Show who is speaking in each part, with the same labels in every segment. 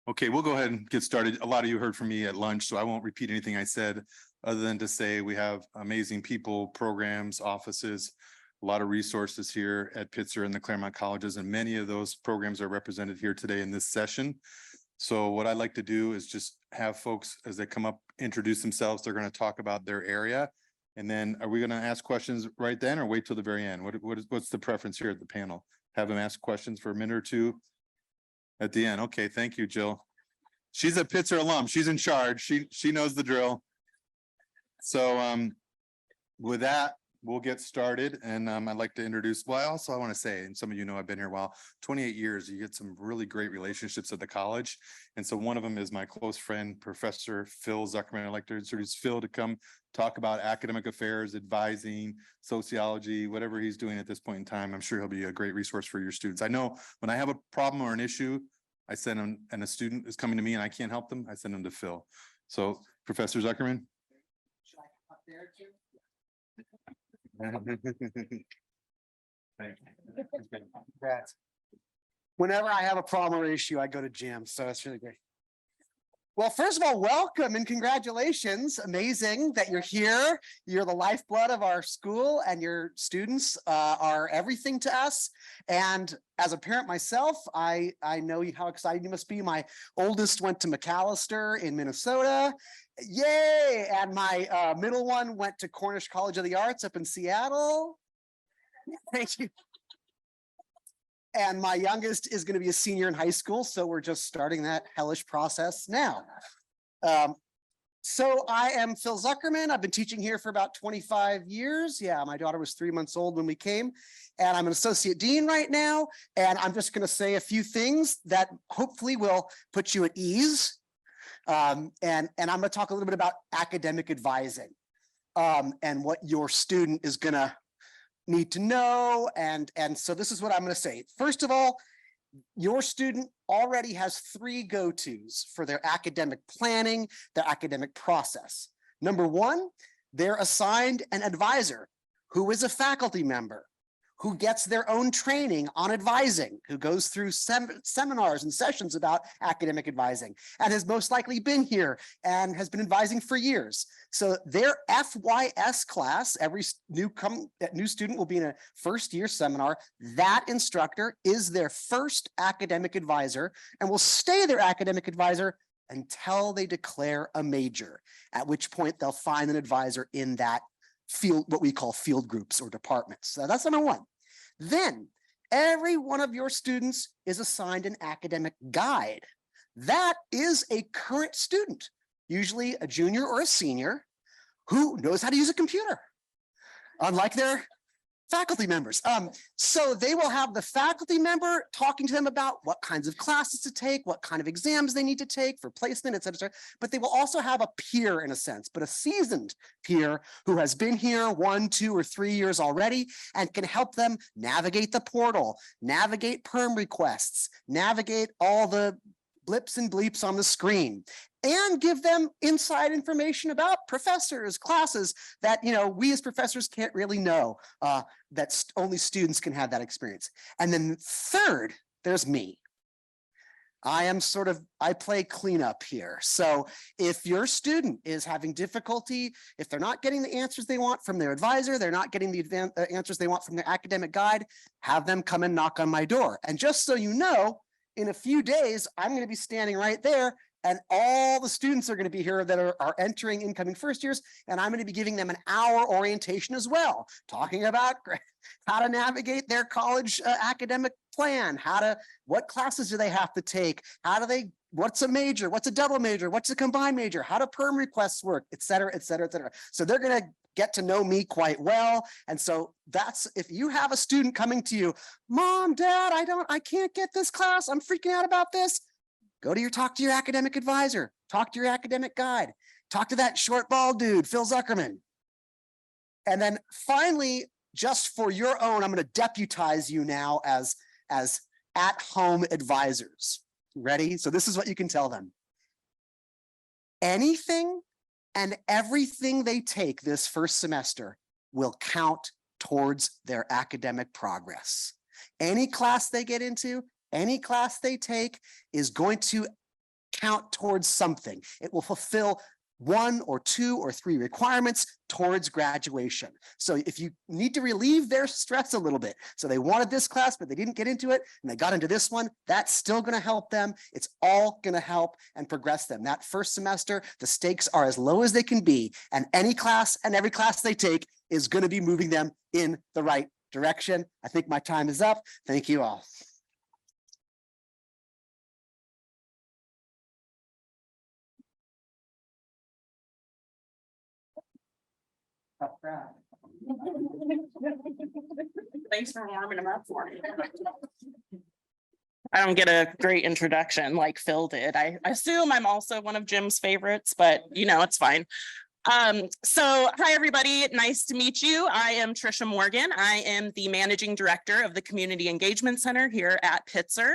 Speaker 1: Okay, we'll go ahead and get started. A lot of you heard from me at lunch, so I won't repeat anything I said other than to say we have amazing people, programs, offices, a lot of resources here at Pitzer and the Claremont colleges, and many of those programs are represented here today in this session. So what I'd like to do is just have folks, as they come up, introduce themselves. They're going to talk about their area. And then are we going to ask questions right then or wait till the very end? What's the preference here at the panel? Have them ask questions for a minute or two at the end. Okay, thank you, Jill. She's a Pitzer alum. She's in charge. She knows the drill. So with that, we'll get started. And I'd like to introduce, well, I want to say, and some of you know I've been here a while, 28 years, you get some really great relationships at the college. And so one of them is my close friend, Professor Phil Zuckerman. I'd like to introduce Phil to come talk about academic affairs, advising, sociology, whatever he's doing at this point in time. I'm sure he'll be a great resource for your students. I know when I have a problem or an issue, I send them, and a student is coming to me and I can't help them, I send them to Phil. So Professor Zuckerman.
Speaker 2: Should I come up there too? Congrats. Whenever I have a problem or issue, I go to Jim, so it's really great. Well, first of all, welcome and congratulations. Amazing that you're here. You're the lifeblood of our school, and your students are everything to us. And as a parent myself, I know how excited you must be. My oldest went to McAllister in Minnesota. Yay! And my middle one went to Cornish College of the Arts up in Seattle. Thank you. And my youngest is going to be a senior in high school, so we're just starting that hellish process now. So I am Phil Zuckerman. I've been teaching here for about 25 years. Yeah, my daughter was 3 months old when we came, and I'm an associate dean right now. And I'm just going to say a few things that hopefully will put you at ease. And I'm going to talk a little bit about academic advising and what your student is going to need to know. And so this is what I'm going to say. First of all, your student already has 3 go-tos for their academic planning, their academic process. Number 1, they're assigned an advisor who is a faculty member, who gets their own training on advising, who goes through seminars and sessions about academic advising, and has most likely been here and has been advising for years. So their FYS class, every new student will be in a first-year seminar. That instructor is their first academic advisor and will stay their academic advisor until they declare a major, at which point they'll find an advisor in that field, what we call field groups or departments. So that's number 1. Then every one of your students is assigned an academic guide. That is a current student, usually a junior or a senior, who knows how to use a computer, unlike their faculty members. So they will have the faculty member talking to them about what kinds of classes to take, what kind of exams they need to take for placement, et cetera, but they will also have a peer in a sense, but a seasoned peer who has been here 1, 2, or 3 years already and can help them navigate the portal, navigate perm requests, navigate all the blips and bleeps on the screen, and give them inside information about professors, classes that, we as professors can't really know, that only students can have that experience. And then third, there's me. I play cleanup here. So if your student is having difficulty, if they're not getting the answers they want from their advisor, they're not getting the answers they want from their academic guide, have them come and knock on my door. And just so you know, in a few days, I'm going to be standing right there, and all the students are going to be here that are entering incoming first years, and I'm going to be giving them an hour orientation as well, talking about how to navigate their college academic plan, what classes do they have to take, what's a major, what's a double major, what's a combined major, how do perm requests work, et cetera, et cetera, et cetera. So they're going to get to know me quite well. And so if you have a student coming to you, Mom, Dad, I can't get this class, I'm freaking out about this. Talk to your academic advisor, talk to your academic guide, talk to that short bald dude, Phil Zuckerman. And then finally, just for your own, I'm going to deputize you now as at-home advisors. Ready? So this is what you can tell them. Anything and everything they take this first semester will count towards their academic progress. Any class they get into, any class they take is going to count towards something. It will fulfill 1 or 2 or 3 requirements towards graduation. So if you need to relieve their stress a little bit, so they wanted this class, but they didn't get into it and they got into this one, that's still going to help them. It's all going to help and progress them. That first semester, the stakes are as low as they can be, and any class and every class they take is going to be moving them in the right direction. I think my time is up. Thank you all.
Speaker 3: Thanks for warming them up for me. I don't get a great introduction like Phil did. I assume I'm also one of Jim's favorites, but you know, it's fine. So hi, everybody. Nice to meet you. I am Trisha Morgan. I am the managing director of the Community Engagement Center here at Pitzer.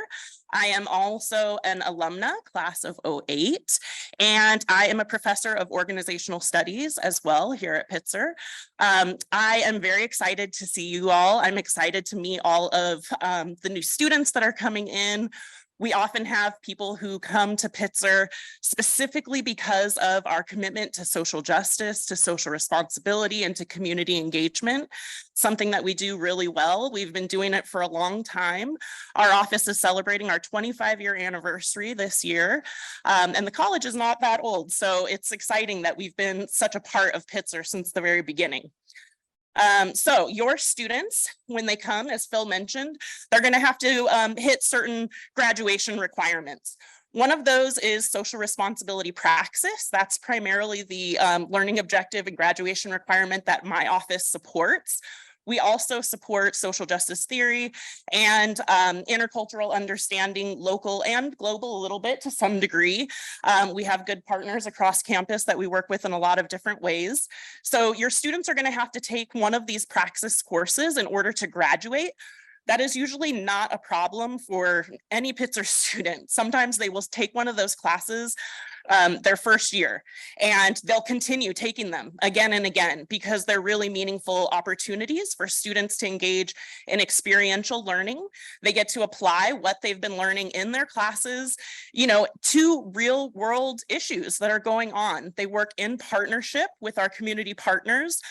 Speaker 3: I am also an alumna, class of '08, and I am a professor of organizational studies as well here at Pitzer. I am very excited to see you all. I'm excited to meet all of the new students that are coming in. We often have people who come to Pitzer specifically because of our commitment to social justice, to social responsibility, and to community engagement, something that we do really well. We've been doing it for a long time. Our office is celebrating our 25-year anniversary this year, and the college is not that old, so it's exciting that we've been such a part of Pitzer since the very beginning. So your students, when they come, as Phil mentioned, they're going to have to hit certain graduation requirements. One of those is social responsibility praxis. That's primarily the learning objective and graduation requirement that my office supports. We also support social justice theory and intercultural understanding, local and global a little bit to some degree. We have good partners across campus that we work with in a lot of different ways. So your students are going to have to take one of these praxis courses in order to graduate. That is usually not a problem for any Pitzer student. Sometimes they will take one of those classes their first year, and they'll continue taking them again and again because they're really meaningful opportunities for students to engage in experiential learning. They get to apply what they've been learning in their classes, you know, to real world issues that are going on. They work in partnership with our community partners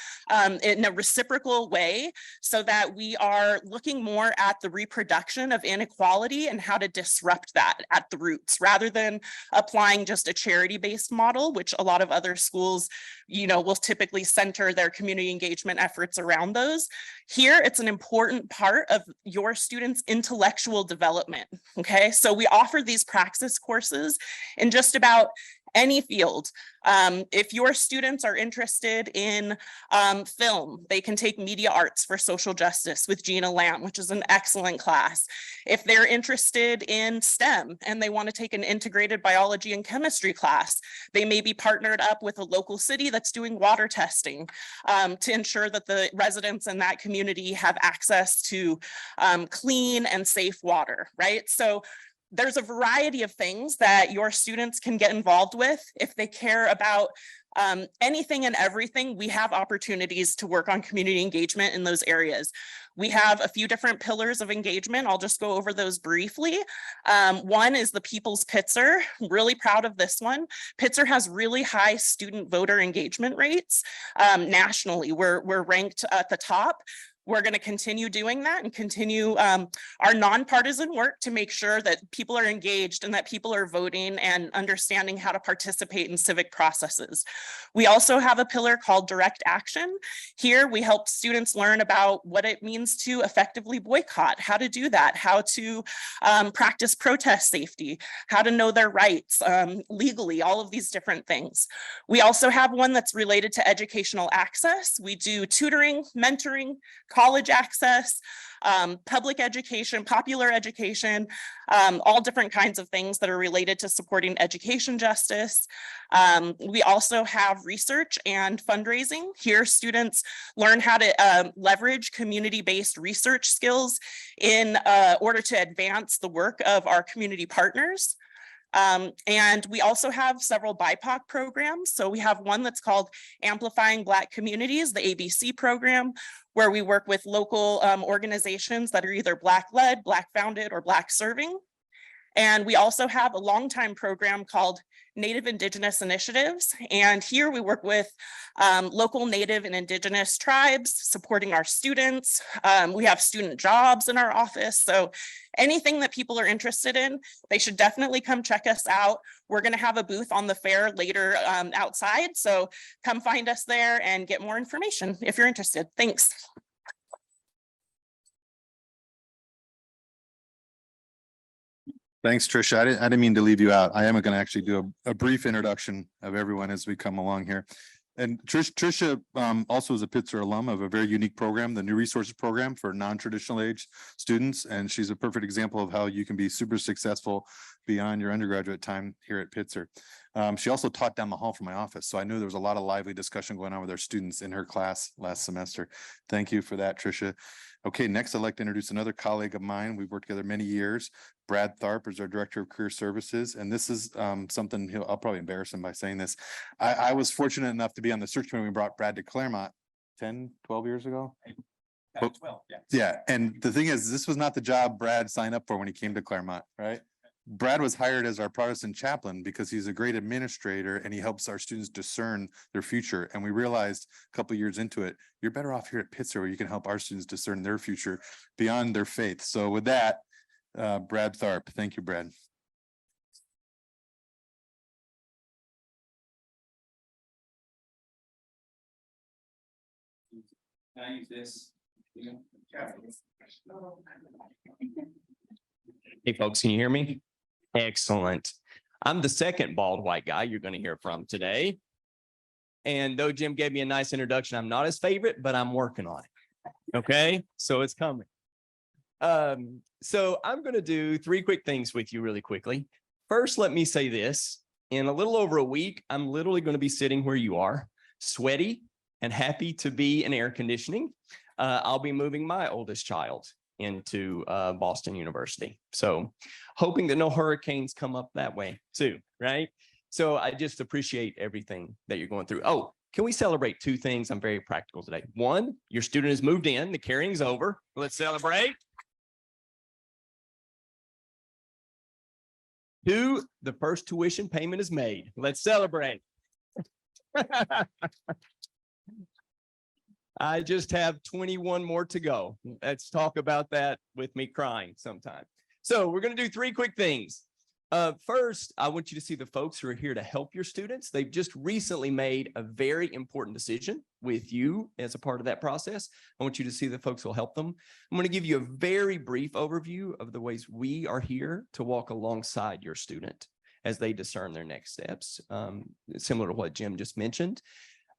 Speaker 3: in a reciprocal way so that we are looking more at the reproduction of inequality and how to disrupt that at the roots rather than applying just a charity-based model, which a lot of other schools, you know, will typically center their community engagement efforts around those. Here, it's an important part of your students' intellectual development, okay? So we offer these praxis courses in just about any field. If your students are interested in film, they can take media arts for social justice with Gina Lamb, which is an excellent class. If they're interested in STEM and they want to take an integrated biology and chemistry class, they may be partnered up with a local city that's doing water testing to ensure that the residents in that community have access to clean and safe water, right? So there's a variety of things that your students can get involved with. If they care about anything and everything, we have opportunities to work on community engagement in those areas. We have a few different pillars of engagement. I'll just go over those briefly. One is the People's Pitzer. I'm really proud of this one. Pitzer has really high student voter engagement rates nationally. We're ranked at the top. We're going to continue doing that and continue our nonpartisan work to make sure that people are engaged and that people are voting and understanding how to participate in civic processes. We also have a pillar called direct action. Here we help students learn about what it means to effectively boycott, how to do that, how to practice protest safety, how to know their rights legally, all of these different things. We also have one that's related to educational access. We do tutoring, mentoring, college access, public education, popular education, all different kinds of things that are related to supporting education justice. We also have research and fundraising. Here, students learn how to leverage community-based research skills in order to advance the work of our community partners. And we also have several BIPOC programs. So we have one that's called Amplifying Black Communities, the ABC program, where we work with local organizations that are either Black led, Black founded, or Black serving. And we also have a longtime program called Native Indigenous Initiatives. And here we work with local Native and Indigenous tribes supporting our students. We have student jobs in our office. So anything that people are interested in, they should definitely come check us out. We're going to have a booth on the fair later outside. So come find us there and get more information if you're interested. Thanks.
Speaker 1: Thanks, Trisha. I didn't mean to leave you out. I am going to actually do a brief introduction of everyone as we come along here. And Trisha also is a Pitzer alum of a very unique program, the New Resources Program for non-traditional age students. And she's a perfect example of how you can be super successful beyond your undergraduate time here at Pitzer. She also taught down the hall from my office. So I knew there was a lot of lively discussion going on with our students in her class last semester. Thank you for that, Trisha. Okay, next I'd like to introduce another colleague of mine. We've worked together many years. Brad Tharp is our Director of Career Services. And this is something I'll probably embarrass him by saying this. I was fortunate enough to be on the search committee. We brought Brad to Claremont 10, 12 years ago.
Speaker 4: 12, yeah.
Speaker 1: Yeah, and the thing is, this was not the job Brad signed up for when he came to Claremont, right? Brad was hired as our Protestant chaplain because he's a great administrator and he helps our students discern their future. And we realized a couple of years into it, you're better off here at Pitzer where you can help our students discern their future beyond their faith. So with that, Brad Tharp, thank you, Brad.
Speaker 4: Can I use this? Hey, folks, can you hear me? Excellent. I'm the second bald white guy you're going to hear from today. And though Jim gave me a nice introduction, I'm not his favorite, but I'm working on it. Okay, so it's coming. So I'm going to do 3 quick things with you really quickly. First, let me say this. In a little over a week, I'm literally going to be sitting where you are, sweaty and happy to be in air conditioning. I'll be moving my oldest child into Boston University. So hoping that no hurricanes come up that way too, right? So I just appreciate everything that you're going through. Oh, can we celebrate 2 things? I'm very practical today. 1, your student has moved in, the carrying's over. Let's celebrate. 2, the first tuition payment is made. Let's celebrate. I just have 21 more to go. Let's talk about that with me crying sometime. So we're going to do 3 quick things. First, I want you to see the folks who are here to help your students. They've just recently made a very important decision with you as a part of that process. I want you to see the folks who will help them. I'm going to give you a very brief overview of the ways we are here to walk alongside your student as they discern their next steps, similar to what Jim just mentioned.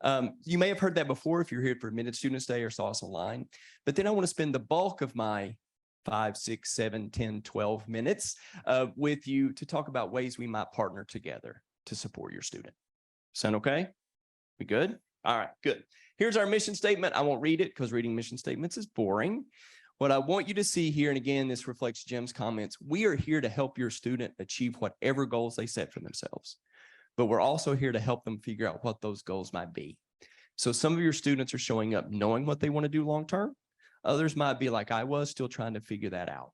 Speaker 4: You may have heard that before if you're here for Admitted Students Day or saw us online, but then I want to spend the bulk of my 5, 6, 7, 10, 12 minutes with you to talk about ways we might partner together to support your student. Sound okay? We good? All right, good. Here's our mission statement. I won't read it because reading mission statements is boring. What I want you to see here, and again, this reflects Jim's comments, we are here to help your student achieve whatever goals they set for themselves. But we're also here to help them figure out what those goals might be. So some of your students are showing up knowing what they want to do long-term. Others might be like I was, still trying to figure that out.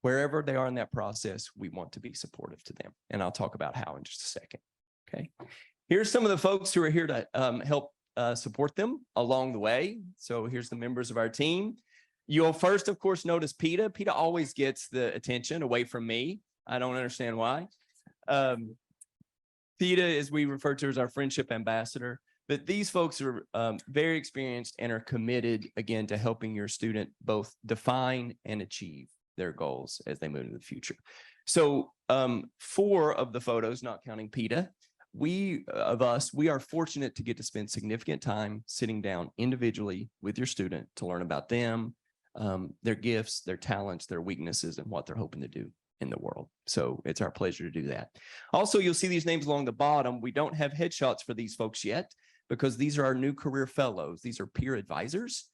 Speaker 4: Wherever they are in that process, we want to be supportive to them. And I'll talk about how in just a second. Okay. Here's some of the folks who are here to help support them along the way. So here's the members of our team. You'll first, of course, notice PETA. PETA always gets the attention away from me. I don't understand why. PETA, as we refer to as our friendship ambassador, but these folks are very experienced and are committed, again, to helping your student both define and achieve their goals as they move into the future. So 4 of the photos, not counting PETA, we are fortunate to get to spend significant time sitting down individually with your student to learn about them, their gifts, their talents, their weaknesses, and what they're hoping to do in the world. So it's our pleasure to do that. Also, you'll see these names along the bottom. We don't have headshots for these folks yet because these are our new career fellows. These are peer advisors.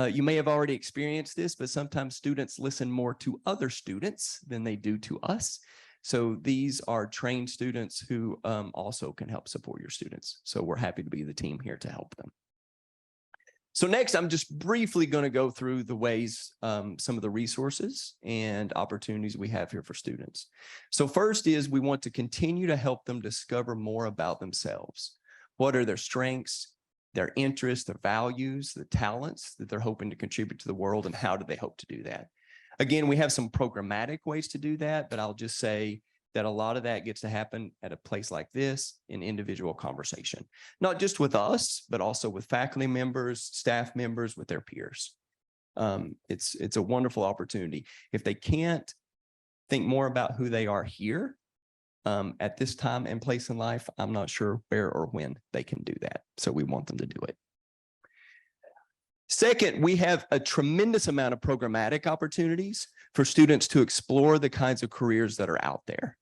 Speaker 4: You may have already experienced this, but sometimes students listen more to other students than they do to us. So these are trained students who also can help support your students. So we're happy to be the team here to help them. So next, I'm just briefly going to go through the ways, some of the resources and opportunities we have here for students. So first is we want to continue to help them discover more about themselves. What are their strengths, their interests, their values, the talents that they're hoping to contribute to the world, and how do they hope to do that? Again, we have some programmatic ways to do that, but I'll just say that a lot of that gets to happen at a place like this in individual conversation, not just with us, but also with faculty members, staff members, with their peers. It's a wonderful opportunity. If they can't think more about who they are here at this time and place in life, I'm not sure where or when they can do that. So we want them to do it. Second, we have a tremendous amount of programmatic opportunities for students to explore the kinds of careers that are out there.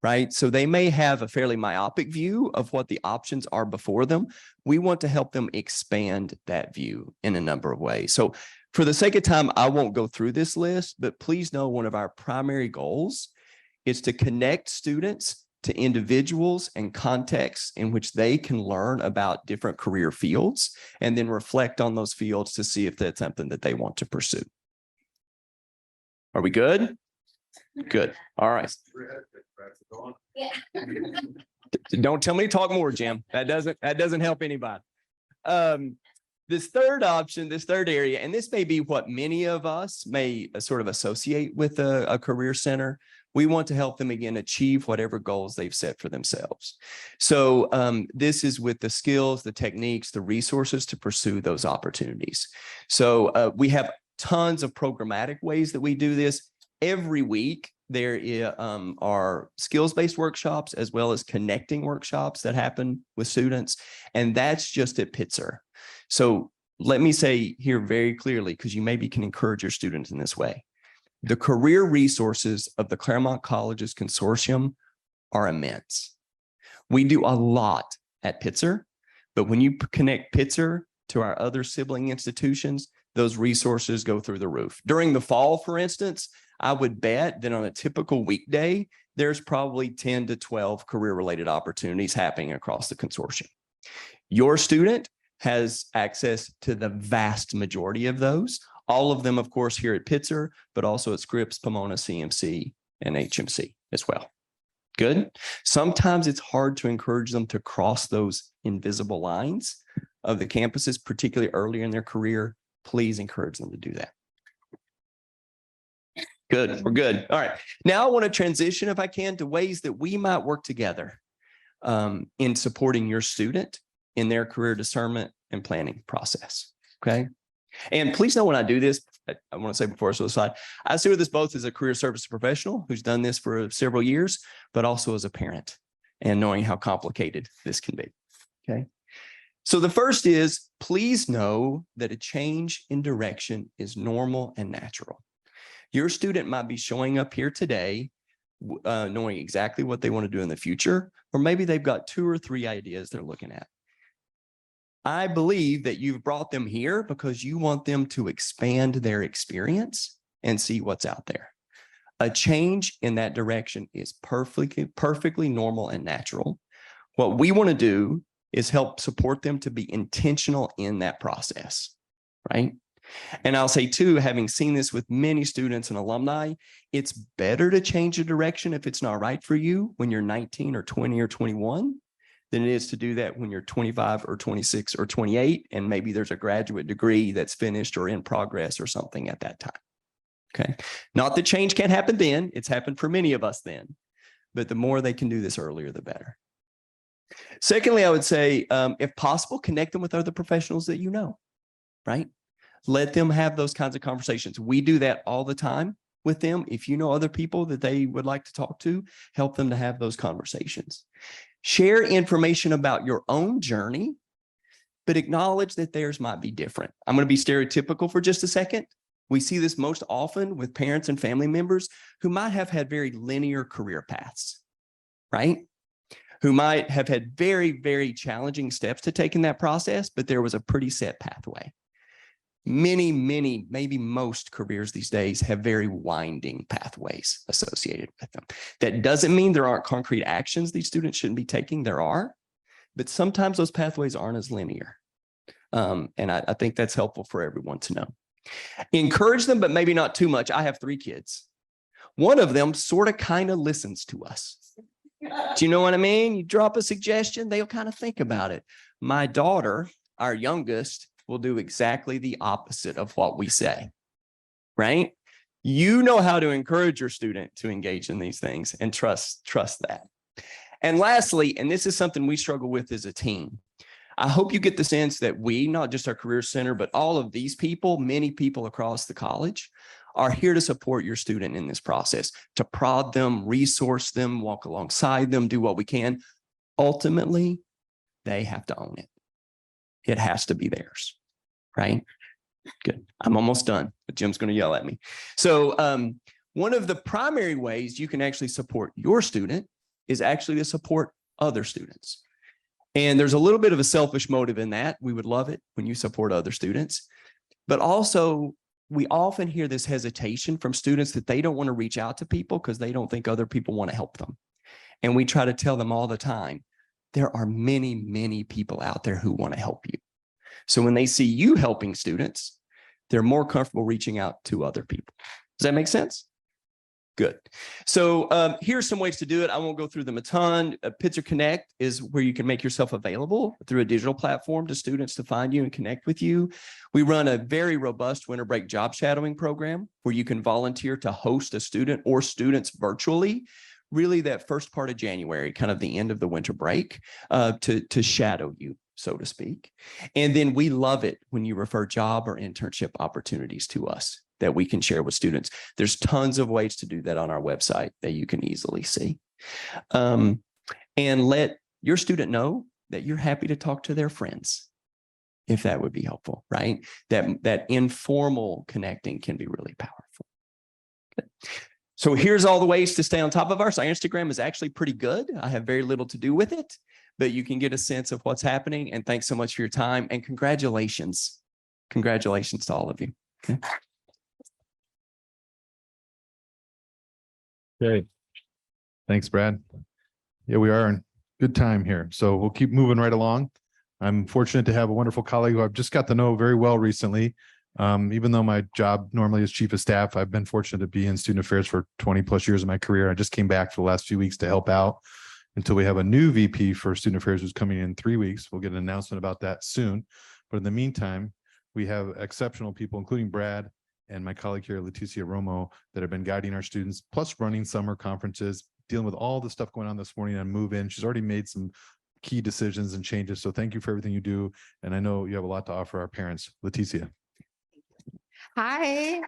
Speaker 4: Right? So they may have a fairly myopic view of what the options are before them. We want to help them expand that view in a number of ways. So for the sake of time, I won't go through this list, but please know one of our primary goals is to connect students to individuals and contexts in which they can learn about different career fields and then reflect on those fields to see if that's something that they want to pursue. Are we good? Good. All right.
Speaker 5: Yeah.
Speaker 4: Don't tell me to talk more, Jim. That doesn't help anybody. This third option, this third area, and this may be what many of us may sort of associate with a career center. We want to help them again achieve whatever goals they've set for themselves. So this is with the skills, the techniques, the resources to pursue those opportunities. So we have tons of programmatic ways that we do this. Every week, there are skills-based workshops as well as connecting workshops that happen with students, and that's just at Pitzer. So let me say here very clearly, because you maybe can encourage your students in this way. The career resources of the Claremont Colleges Consortium are immense. We do a lot at Pitzer, but when you connect Pitzer to our other sibling institutions, those resources go through the roof. During the fall, for instance, I would bet that on a typical weekday, there's probably 10 to 12 career-related opportunities happening across the consortium. Your student has access to the vast majority of those, all of them, of course, here at Pitzer, but also at Scripps, Pomona, CMC, and HMC as well. Good. Sometimes it's hard to encourage them to cross those invisible lines of the campuses, particularly earlier in their career. Please encourage them to do that. Good. We're good. All right. Now I want to transition, if I can, to ways that we might work together in supporting your student in their career discernment and planning process. Okay. And please know when I do this, I want to say before I go aside, I see this both as a career service professional who's done this for several years, but also as a parent and knowing how complicated this can be. Okay. So the first is, please know that a change in direction is normal and natural. Your student might be showing up here today knowing exactly what they want to do in the future, or maybe they've got 2 or 3 ideas they're looking at. I believe that you've brought them here because you want them to expand their experience and see what's out there. A change in that direction is perfectly normal and natural. What we want to do is help support them to be intentional in that process, right? And I'll say too, having seen this with many students and alumni, it's better to change a direction if it's not right for you when you're 19 or 20 or 21 than it is to do that when you're 25 or 26 or 28, and maybe there's a graduate degree that's finished or in progress or something at that time. Okay. Not that change can't happen then. It's happened for many of us then, but the more they can do this earlier, the better. Secondly, I would say, if possible, connect them with other professionals that you know, right? Let them have those kinds of conversations. We do that all the time with them. If you know other people that they would like to talk to, help them to have those conversations. Share information about your own journey, but acknowledge that theirs might be different. I'm going to be stereotypical for just a second. We see this most often with parents and family members who might have had very linear career paths, right? Who might have had very, very challenging steps to take in that process, but there was a pretty set pathway. Many, maybe most careers these days have very winding pathways associated with them. That doesn't mean there aren't concrete actions these students shouldn't be taking. There are, but sometimes those pathways aren't as linear. And I think that's helpful for everyone to know. Encourage them, but maybe not too much. I have 3 kids. One of them sort of kind of listens to us. Do you know what I mean? You drop a suggestion, they'll kind of think about it. My daughter, our youngest, will do exactly the opposite of what we say, right? You know how to encourage your student to engage in these things and trust that. And lastly, and this is something we struggle with as a team, I hope you get the sense that we, not just our Career Center, but all of these people, many people across the college, are here to support your student in this process, to prod them, resource them, walk alongside them, do what we can. Ultimately, they have to own it. It has to be theirs, right? Good. I'm almost done, but Jim's going to yell at me. So one of the primary ways you can actually support your student is actually to support other students. And there's a little bit of a selfish motive in that. We would love it when you support other students, but also we often hear this hesitation from students that they don't want to reach out to people because they don't think other people want to help them. And we try to tell them all the time, there are many, many people out there who want to help you. So when they see you helping students, they're more comfortable reaching out to other people. Does that make sense? Good. So here's some ways to do it. I won't go through them a ton. Pitzer Connect is where you can make yourself available through a digital platform to students to find you and connect with you. We run a very robust winter break job shadowing program where you can volunteer to host a student or students virtually, really that first part of January, kind of the end of the winter break, to shadow you, so to speak. And then we love it when you refer job or internship opportunities to us that we can share with students. There's tons of ways to do that on our website that you can easily see. And let your student know that you're happy to talk to their friends, if that would be helpful, right? That informal connecting can be really powerful. Good. So here's all the ways to stay on top of ours. Our Instagram is actually pretty good. I have very little to do with it, but you can get a sense of what's happening. And thanks so much for your time, and congratulations. Congratulations to all of you. Okay.
Speaker 1: Okay. Thanks, Brad. Yeah, we are in good time here. So we'll keep moving right along. I'm fortunate to have a wonderful colleague who I've just got to know very well recently. Even though my job normally is chief of staff, I've been fortunate to be in student affairs for 20 plus years of my career. I just came back for the last few weeks to help out until we have a new VP for student affairs who's coming in 3 weeks. We'll get an announcement about that soon. But in the meantime, we have exceptional people, including Brad and my colleague here, Leticia Romo, that have been guiding our students, plus running summer conferences, dealing with all the stuff going on this morning on Move In. She's already made some key decisions and changes. So thank you for everything you do. And I know you have a lot to offer our parents. Leticia.
Speaker 6: Hi.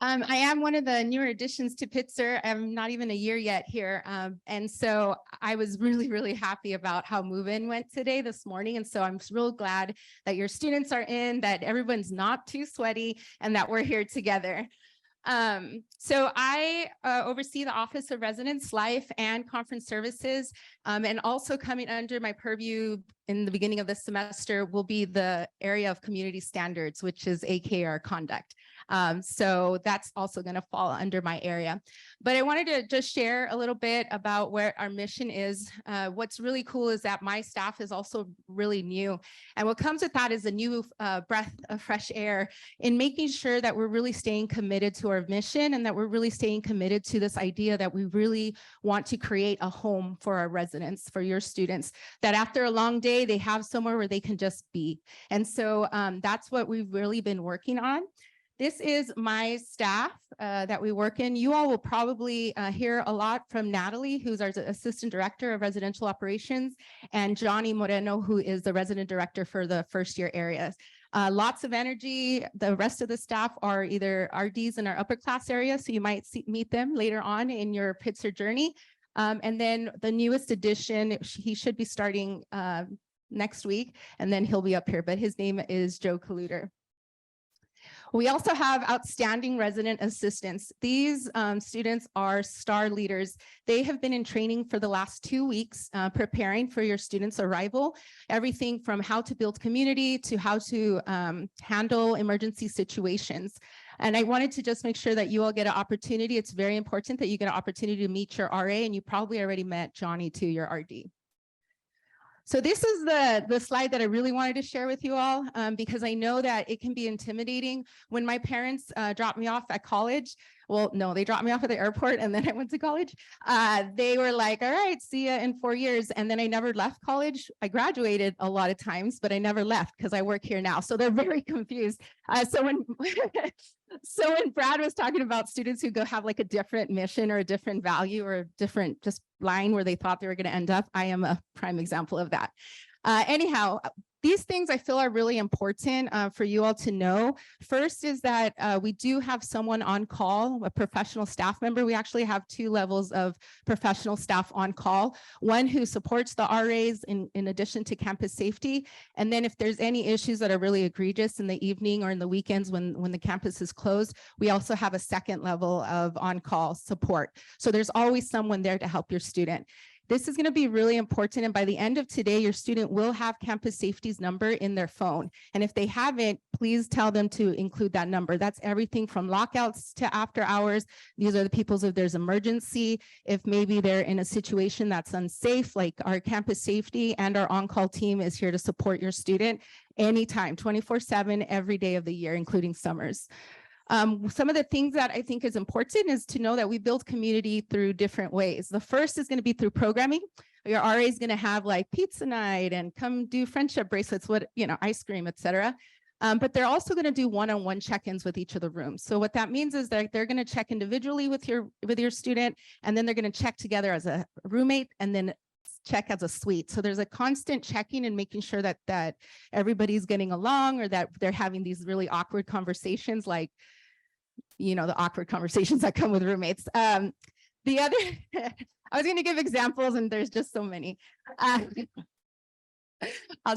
Speaker 6: I am one of the newer additions to Pitzer. I'm not even a year yet here. And so I was really, really happy about how move-in went today, this morning. And so I'm real glad that your students are in, that everyone's not too sweaty, and that we're here together. So I oversee the Office of Residence Life and Conference Services, and also coming under my purview in the beginning of this semester will be the area of community standards, which is AKR conduct. So that's also going to fall under my area. But I wanted to just share a little bit about where our mission is. What's really cool is that my staff is also really new. And what comes with that is a new breath of fresh air in making sure that we're really staying committed to our mission, and that we're really staying committed to this idea that we really want to create a home for our residents, for your students, that after a long day, they have somewhere where they can just be. And so that's what we've really been working on. This is my staff that we work in. You all will probably hear a lot from Natalie, who's our Assistant Director of Residential Operations, and Johnny Moreno, who is the Resident Director for the first year areas. Lots of energy. The rest of the staff are either RDs in our upper class area, so you might meet them later on in your Pitzer journey. And then the newest addition, he should be starting next week, and then he'll be up here, but his name is Joe Kaluter. We also have outstanding resident assistants. These students are star leaders. They have been in training for the last 2 weeks, preparing for your students' arrival. Everything from how to build community to how to handle emergency situations. And I wanted to just make sure that you all get an opportunity. It's very important that you get an opportunity to meet your RA, and you probably already met Johnny too, your RD. So this is the slide that I really wanted to share with you all, because I know that it can be intimidating. When my parents dropped me off at college, well, no, they dropped me off at the airport and then I went to college. They were like, all right, see ya in 4 years. And then I never left college. I graduated a lot of times, but I never left because I work here now. So they're very confused. So when Brad was talking about students who go have like a different mission or a different value or a different just line where they thought they were going to end up, I am a prime example of that. Anyhow, these things I feel are really important for you all to know. First is that we do have someone on call, a professional staff member. We actually have 2 levels of professional staff on call. One who supports the RAs in addition to campus safety. And then if there's any issues that are really egregious in the evening or in the weekends when the campus is closed, we also have a second level of on-call support. So there's always someone there to help your student. This is going to be really important. And by the end of today, your student will have campus safety's number in their phone. And if they haven't, please tell them to include that number. That's everything from lockouts to after hours. These are the people's if there's emergency, if maybe they're in a situation that's unsafe, like our campus safety and our on-call team is here to support your student anytime, 24/7, every day of the year, including summers. Some of the things that I think is important is to know that we build community through different ways. The first is going to be through programming. Your RA is going to have like pizza night and come do friendship bracelets, ice cream, etc. But they're also going to do one-on-one check-ins with each of the rooms. So what that means is that they're going to check individually with your student, and then they're going to check together as a roommate, and then check as a suite. So there's a constant checking and making sure that everybody's getting along, or that they're having these really awkward conversations, like, the awkward conversations that come with roommates. The other, I was going to give examples and there's just so many. I'll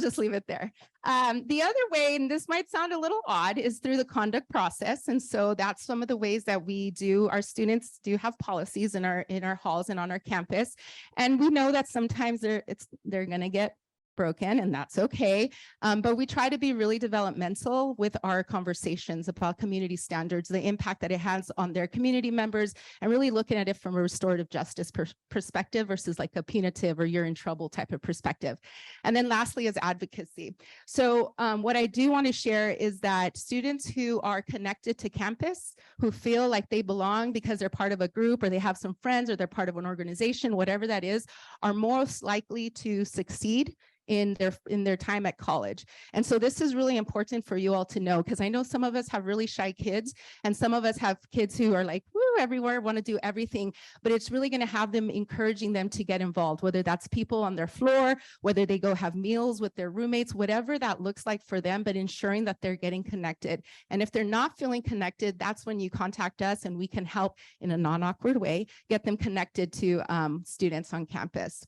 Speaker 6: just leave it there. The other way, and this might sound a little odd, is through the conduct process. And so that's some of the ways that we do. Our students do have policies in our halls and on our campus. And we know that sometimes they're going to get broken, and that's okay. But we try to be really developmental with our conversations about community standards, the impact that it has on their community members, and really looking at it from a restorative justice perspective versus like a punitive or you're in trouble type of perspective. And then lastly is advocacy. So what I do want to share is that students who are connected to campus, who feel like they belong because they're part of a group or they have some friends or they're part of an organization, whatever that is, are most likely to succeed in their time at college. And so this is really important for you all to know, because I know some of us have really shy kids and some of us have kids who are like, woo, everywhere, want to do everything, but it's really going to have them encouraging them to get involved, whether that's people on their floor, whether they go have meals with their roommates, whatever that looks like for them, but ensuring that they're getting connected. And if they're not feeling connected, that's when you contact us and we can help in a non-awkward way, get them connected to students on campus.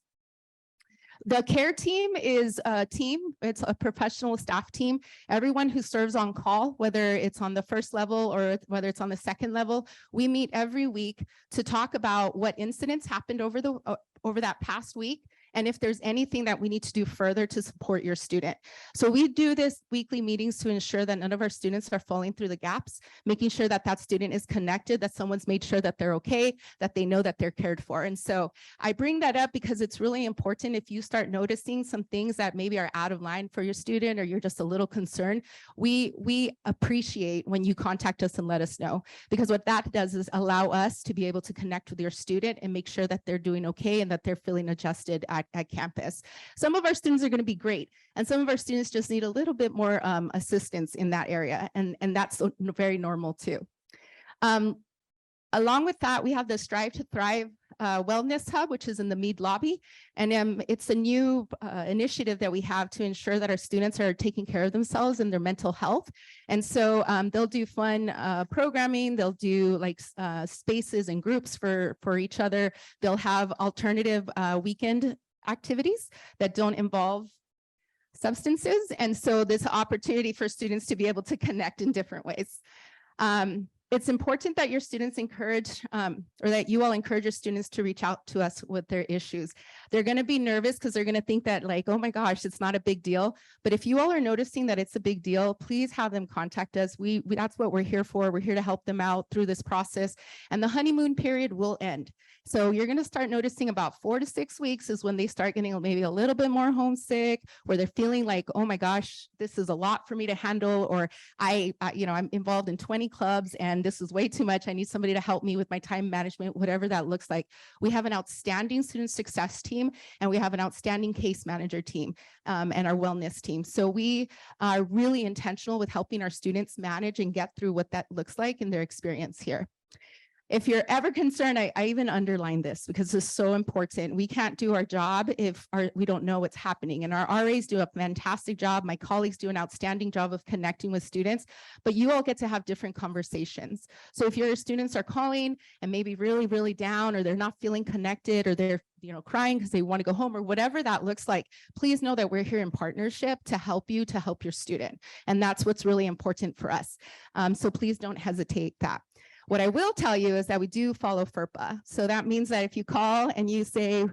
Speaker 6: The care team is a team. It's a professional staff team. Everyone who serves on call, whether it's on the first level or whether it's on the second level, we meet every week to talk about what incidents happened over that past week, and if there's anything that we need to do further to support your student. So we do this weekly meetings to ensure that none of our students are falling through the gaps, making sure that that student is connected, that someone's made sure that they're okay, that they know that they're cared for. And so I bring that up because it's really important. If you start noticing some things that maybe are out of line for your student, or you're just a little concerned, we appreciate when you contact us and let us know, because what that does is allow us to be able to connect with your student and make sure that they're doing okay and that they're feeling adjusted at campus. Some of our students are going to be great, and some of our students just need a little bit more assistance in that area, and that's very normal too. Along with that, we have the Strive to Thrive Wellness Hub, which is in the Mead lobby, and it's a new initiative that we have to ensure that our students are taking care of themselves and their mental health. And so they'll do fun programming, they'll do like spaces and groups for each other. They'll have alternative weekend activities that don't involve substances, and so this opportunity for students to be able to connect in different ways. It's important that your students encourage, or that you all encourage your students to reach out to us with their issues. They're going to be nervous because they're going to think that like, oh my gosh, it's not a big deal. But if you all are noticing that it's a big deal, please have them contact us. That's what we're here for. We're here to help them out through this process. And the honeymoon period will end. So you're going to start noticing about 4 to 6 weeks is when they start getting maybe a little bit more homesick, where they're feeling like, oh my gosh, this is a lot for me to handle, or I'm involved in 20 clubs and this is way too much. I need somebody to help me with my time management, whatever that looks like. We have an outstanding student success team, and we have an outstanding case manager team and our wellness team. So we are really intentional with helping our students manage and get through what that looks like in their experience here. If you're ever concerned, I even underline this because it's so important. We can't do our job if we don't know what's happening. And our RAs do a fantastic job. My colleagues do an outstanding job of connecting with students, but you all get to have different conversations. So if your students are calling and maybe really, really down, or they're not feeling connected, or they're crying because they want to go home, or whatever that looks like, please know that we're here in partnership to help you, to help your student. And that's what's really important for us. So please don't hesitate that. What I will tell you is that we do follow FERPA. So that means that if you call and you say,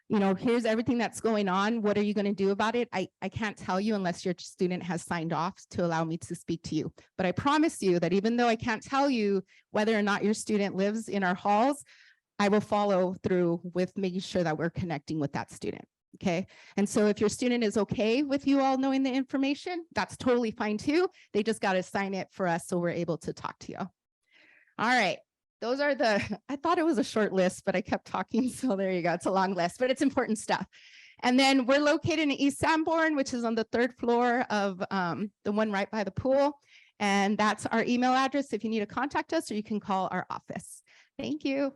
Speaker 6: here's everything that's going on, what are you going to do about it? I can't tell you unless your student has signed off to allow me to speak to you. But I promise you that even though I can't tell you whether or not your student lives in our halls, I will follow through with making sure that we're connecting with that student. Okay. And so if your student is okay with you all knowing the information, that's totally fine too. They just got to sign it for us so we're able to talk to you. All right. Those are I thought it was a short list, but I kept talking. So there you go. It's a long list, but it's important stuff. And then we're located in East Sanborn, which is on the 3rd floor of the one right by the pool. And that's our email address if you need to contact us, or you can call our office. Thank you.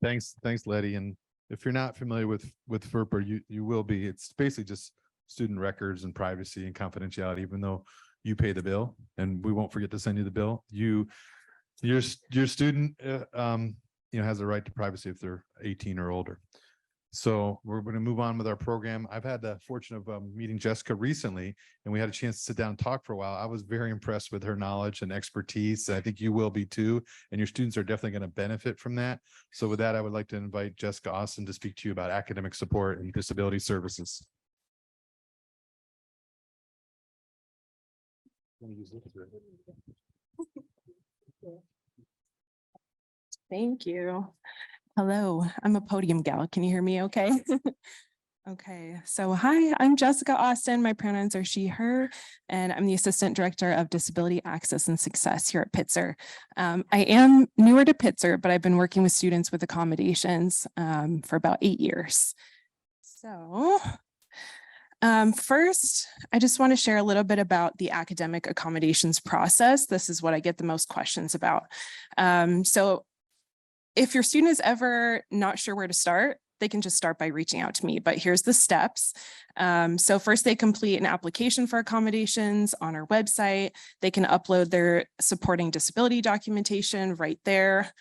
Speaker 7: Thanks, Letty. And if you're not familiar with FERPA, you will be. It's basically just student records and privacy and confidentiality, even though you pay the bill, and we won't forget to send you the bill. Your student has the right to privacy if they're 18 or older. So we're going to move on with our program. I've had the fortune of meeting Jessica recently, and we had a chance to sit down and talk for a while. I was very impressed with her knowledge and expertise. I think you will be too, and your students are definitely going to benefit from that. So with that, I would like to invite Jessica Austin to speak to you about academic support and disability services.
Speaker 3: Thank you. Hello, I'm a podium gal. Can you hear me okay? Okay, so hi, I'm Jessica Austin. My pronouns are she, her, and I'm the Assistant Director of Disability Access and Success here at Pitzer. I am newer to Pitzer, but I've been working with students with accommodations for about 8 years. So first, I just want to share a little bit about the academic accommodations process. This is what I get the most questions about. So if your student is ever not sure where to start, they can just start by reaching out to me, but here's the steps. So first they complete an application for accommodations on our website. They can upload their supporting disability documentation right there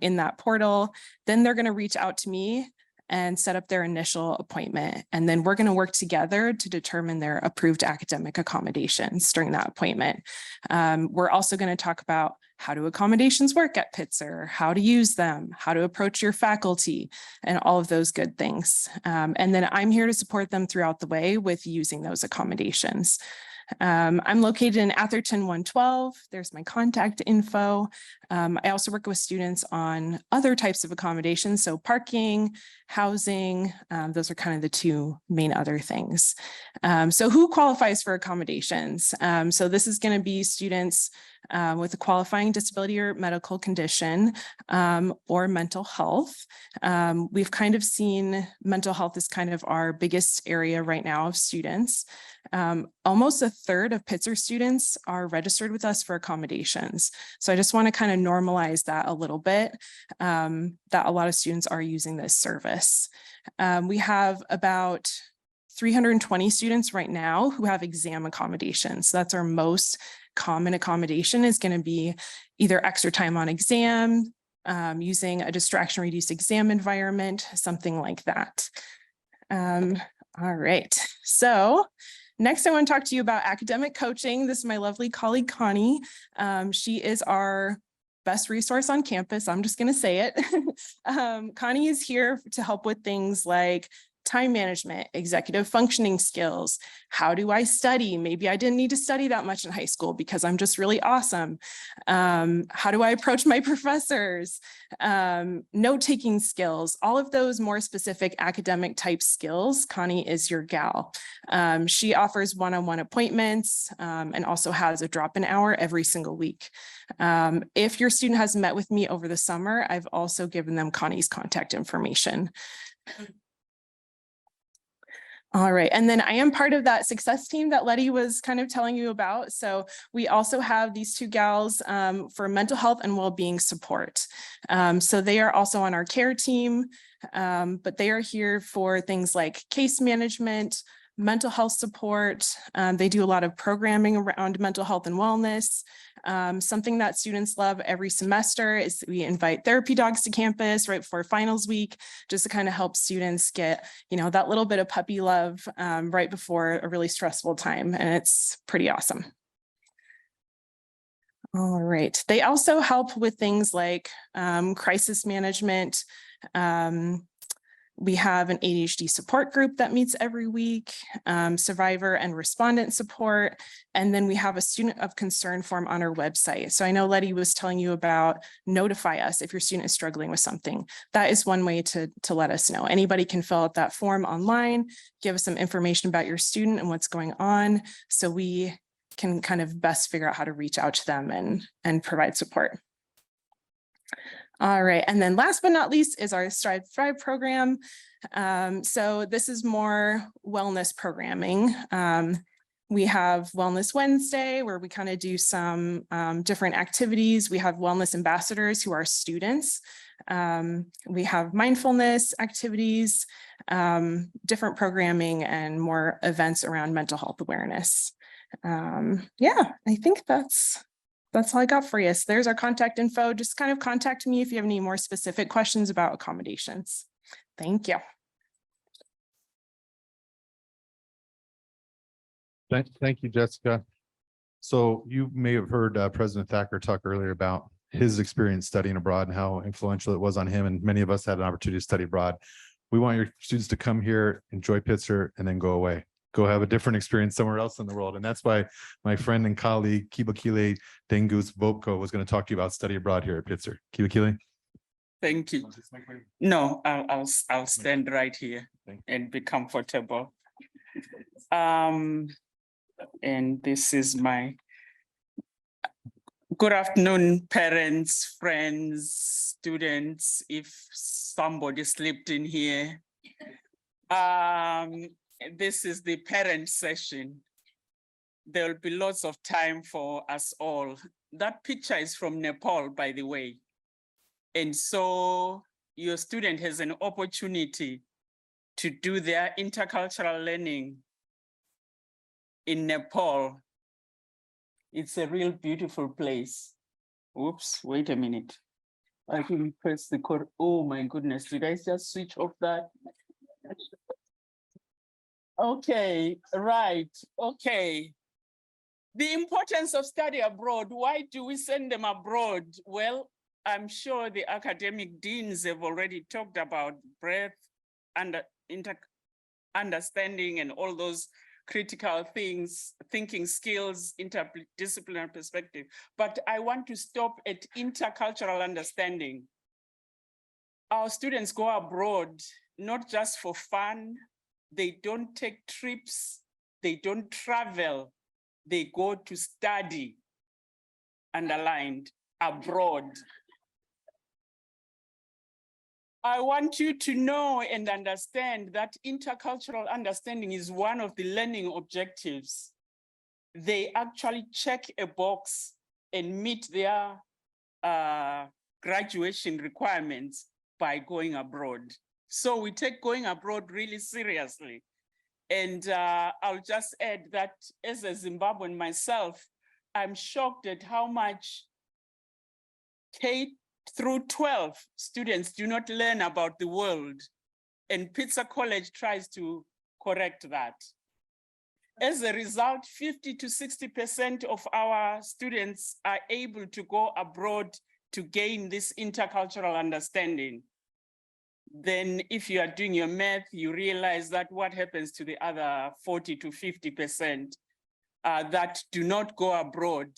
Speaker 3: in that portal. Then they're going to reach out to me and set up their initial appointment. And then we're going to work together to determine their approved academic accommodations during that appointment. We're also going to talk about how do accommodations work at Pitzer, how to use them, how to approach your faculty, and all of those good things. And then I'm here to support them throughout the way with using those accommodations. I'm located in Atherton 112. There's my contact info. I also work with students on other types of accommodations. So parking, housing, those are kind of the two main other things. So who qualifies for accommodations? So this is going to be students with a qualifying disability or medical condition or mental health. We've kind of seen mental health as kind of our biggest area right now of students. Almost a third of Pitzer students are registered with us for accommodations. So I just want to kind of normalize that a little bit, that a lot of students are using this service. We have about 320 students right now who have exam accommodations. So that's our most common accommodation, is going to be either extra time on exam, using a distraction reduced exam environment, something like that. All right, so next I want to talk to you about academic coaching. This is my lovely colleague, Connie. She is our best resource on campus. I'm just going to say it. Connie is here to help with things like time management, executive functioning skills. How do I study? Maybe I didn't need to study that much in high school because I'm just really awesome. How do I approach my professors? Note-taking skills, all of those more specific academic type skills. Connie is your gal. She offers one-on-one appointments and also has a drop-in hour every single week. If your student has met with me over the summer, I've also given them Connie's contact information. All right, and then I am part of that success team that Letty was kind of telling you about. So we also have these two gals for mental health and well-being support. So they are also on our care team, but they are here for things like case management, mental health support. They do a lot of programming around mental health and wellness. Something that students love every semester is we invite therapy dogs to campus right before finals week, just to kind of help students get, you know, that little bit of puppy love right before a really stressful time. And it's pretty awesome. All right. They also help with things like crisis management. We have an ADHD support group that meets every week, survivor and respondent support, and then we have a student of concern form on our website. So I know Letty was telling you about notify us if your student is struggling with something. That is one way to let us know. Anybody can fill out that form online, give us some information about your student and what's going on, so we can kind of best figure out how to reach out to them and provide support. All right, and then last but not least is our Strive Thrive program. So this is more wellness programming. We have Wellness Wednesday, where we kind of do some different activities. We have wellness ambassadors who are students. We have mindfulness activities, different programming, and more events around mental health awareness. Yeah, I think that's all I got for you. So there's our contact info. Just kind of contact me if you have any more specific questions about accommodations. Thank you.
Speaker 7: Thank you, Jessica. So you may have heard President Thacker talk earlier about his experience studying abroad and how influential it was on him. And many of us had an opportunity to study abroad. We want your students to come here, enjoy Pitzer, and then go away. Go have a different experience somewhere else in the world. And that's why my friend and colleague, Kibakile Dengus Vopko, was going to talk to you about study abroad here at Pitzer. Kibakile.
Speaker 8: Thank you. No, I'll stand right here and be comfortable. And this is my good afternoon, parents, friends, students, if somebody slipped in here. This is the parent session. There will be lots of time for us all. That picture is from Nepal, by the way. And so your student has an opportunity to do their intercultural learning in Nepal. It's a real beautiful place. Oops, wait a minute. I can press the code. Oh my goodness, did I just switch off that? Okay, right, okay. The importance of study abroad. Why do we send them abroad? Well, I'm sure the academic deans have already talked about breadth and understanding and all those critical things, thinking skills, interdisciplinary perspective. But I want to stop at intercultural understanding. Our students go abroad, not just for fun. They don't take trips, they don't travel, they go to study, underlined, abroad. I want you to know and understand that intercultural understanding is one of the learning objectives. They actually check a box and meet their graduation requirements by going abroad. So we take going abroad really seriously. And I'll just add that as a Zimbabwean myself, I'm shocked at how much K through 12 students do not learn about the world. And Pitzer College tries to correct that. As a result, 50 to 60% of our students are able to go abroad to gain this intercultural understanding. then if you are doing your math, you realize that what happens to the other 40 to 50% that do not go abroad.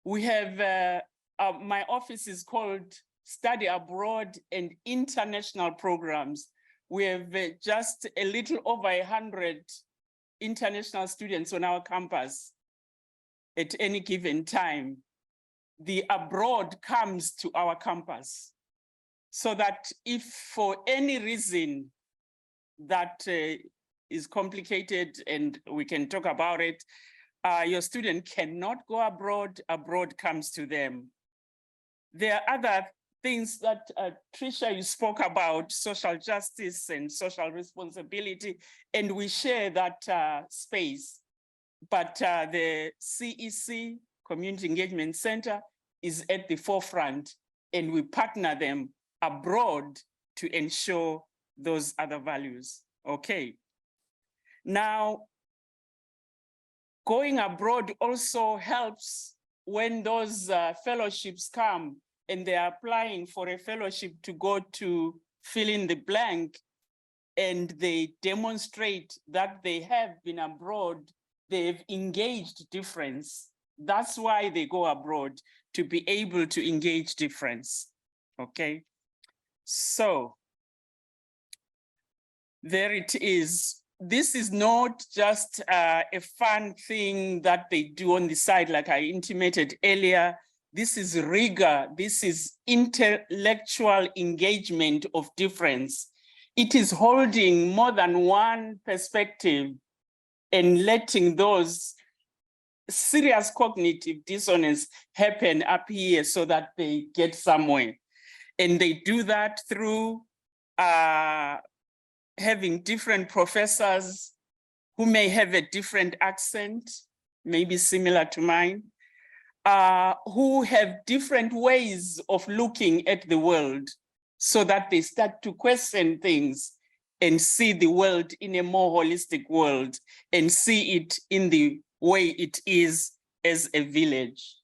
Speaker 8: We have, my office is called Study Abroad and International Programs. We have just a little over 100 international students on our campus at any given time. The abroad comes to our campus, so that if for any reason that is complicated and we can talk about it, your student cannot go abroad, abroad comes to them. There are other things that Tricia, you spoke about, social justice and social responsibility, and we share that space. But the CEC, Community Engagement Center, is at the forefront, and we partner them abroad to ensure those other values. Okay. Now, going abroad also helps when those fellowships come and they're applying for a fellowship to go to fill in the blank, and they demonstrate that they have been abroad, they've engaged difference. That's why they go abroad, to be able to engage difference. Okay. So there it is. This is not just a fun thing that they do on the side, like I intimated earlier. This is rigor. This is intellectual engagement of difference. It is holding more than one perspective and letting those serious cognitive dissonance happen up here so that they get somewhere. And they do that through having different professors who may have a different accent, maybe similar to mine, who have different ways of looking at the world, so that they start to question things and see the world in a more holistic world and see it in the way it is as a village.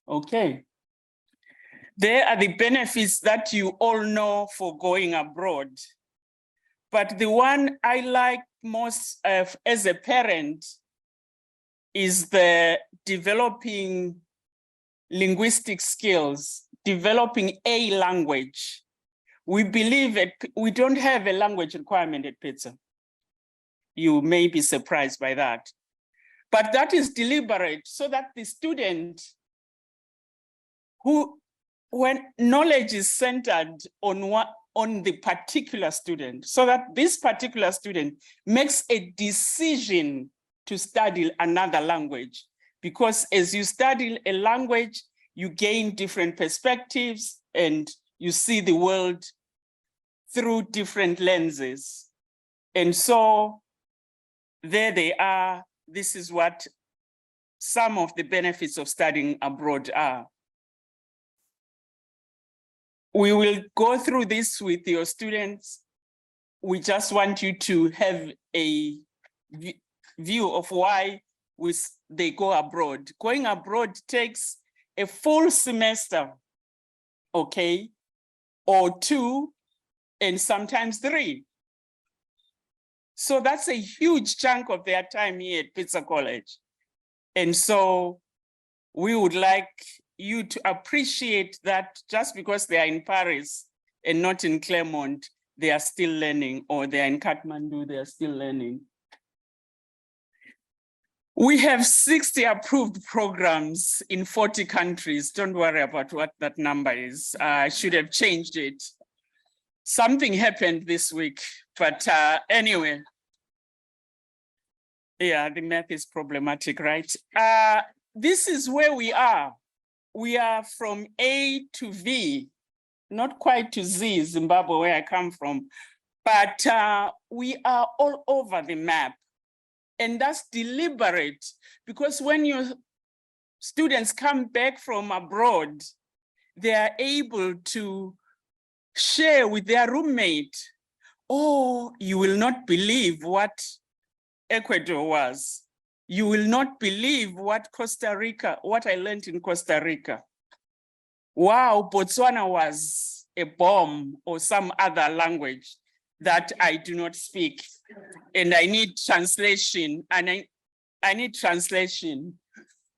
Speaker 8: Okay. There are the benefits that you all know for going abroad. But the one I like most as a parent is the developing linguistic skills, developing a language. We believe that we don't have a language requirement at Pitzer. You may be surprised by that. But that is deliberate so that the student when knowledge is centered on the particular student, so that this particular student makes a decision to study another language. Because as you study a language, you gain different perspectives and you see the world through different lenses. And so there they are. This is what some of the benefits of studying abroad are. We will go through this with your students. We just want you to have a view of why they go abroad. Going abroad takes a full semester, okay, or 2, and sometimes 3. So that's a huge chunk of their time here at Pitzer College. And so we would like you to appreciate that just because they are in Paris and not in Claremont, they are still learning, or they are in Kathmandu, they are still learning. We have 60 approved programs in 40 countries. Don't worry about what that number is. I should have changed it. Something happened this week, but anyway. Yeah, the math is problematic, right? This is where we are. We are from A to V, not quite to Z, Zimbabwe, where I come from, but we are all over the map. And that's deliberate, because when your students come back from abroad, they are able to share with their roommate, oh, you will not believe what Ecuador was. You will not believe what I learned in Costa Rica. Wow, Botswana was. a bomb or some other language that I do not speak. And I need translation, and I need translation.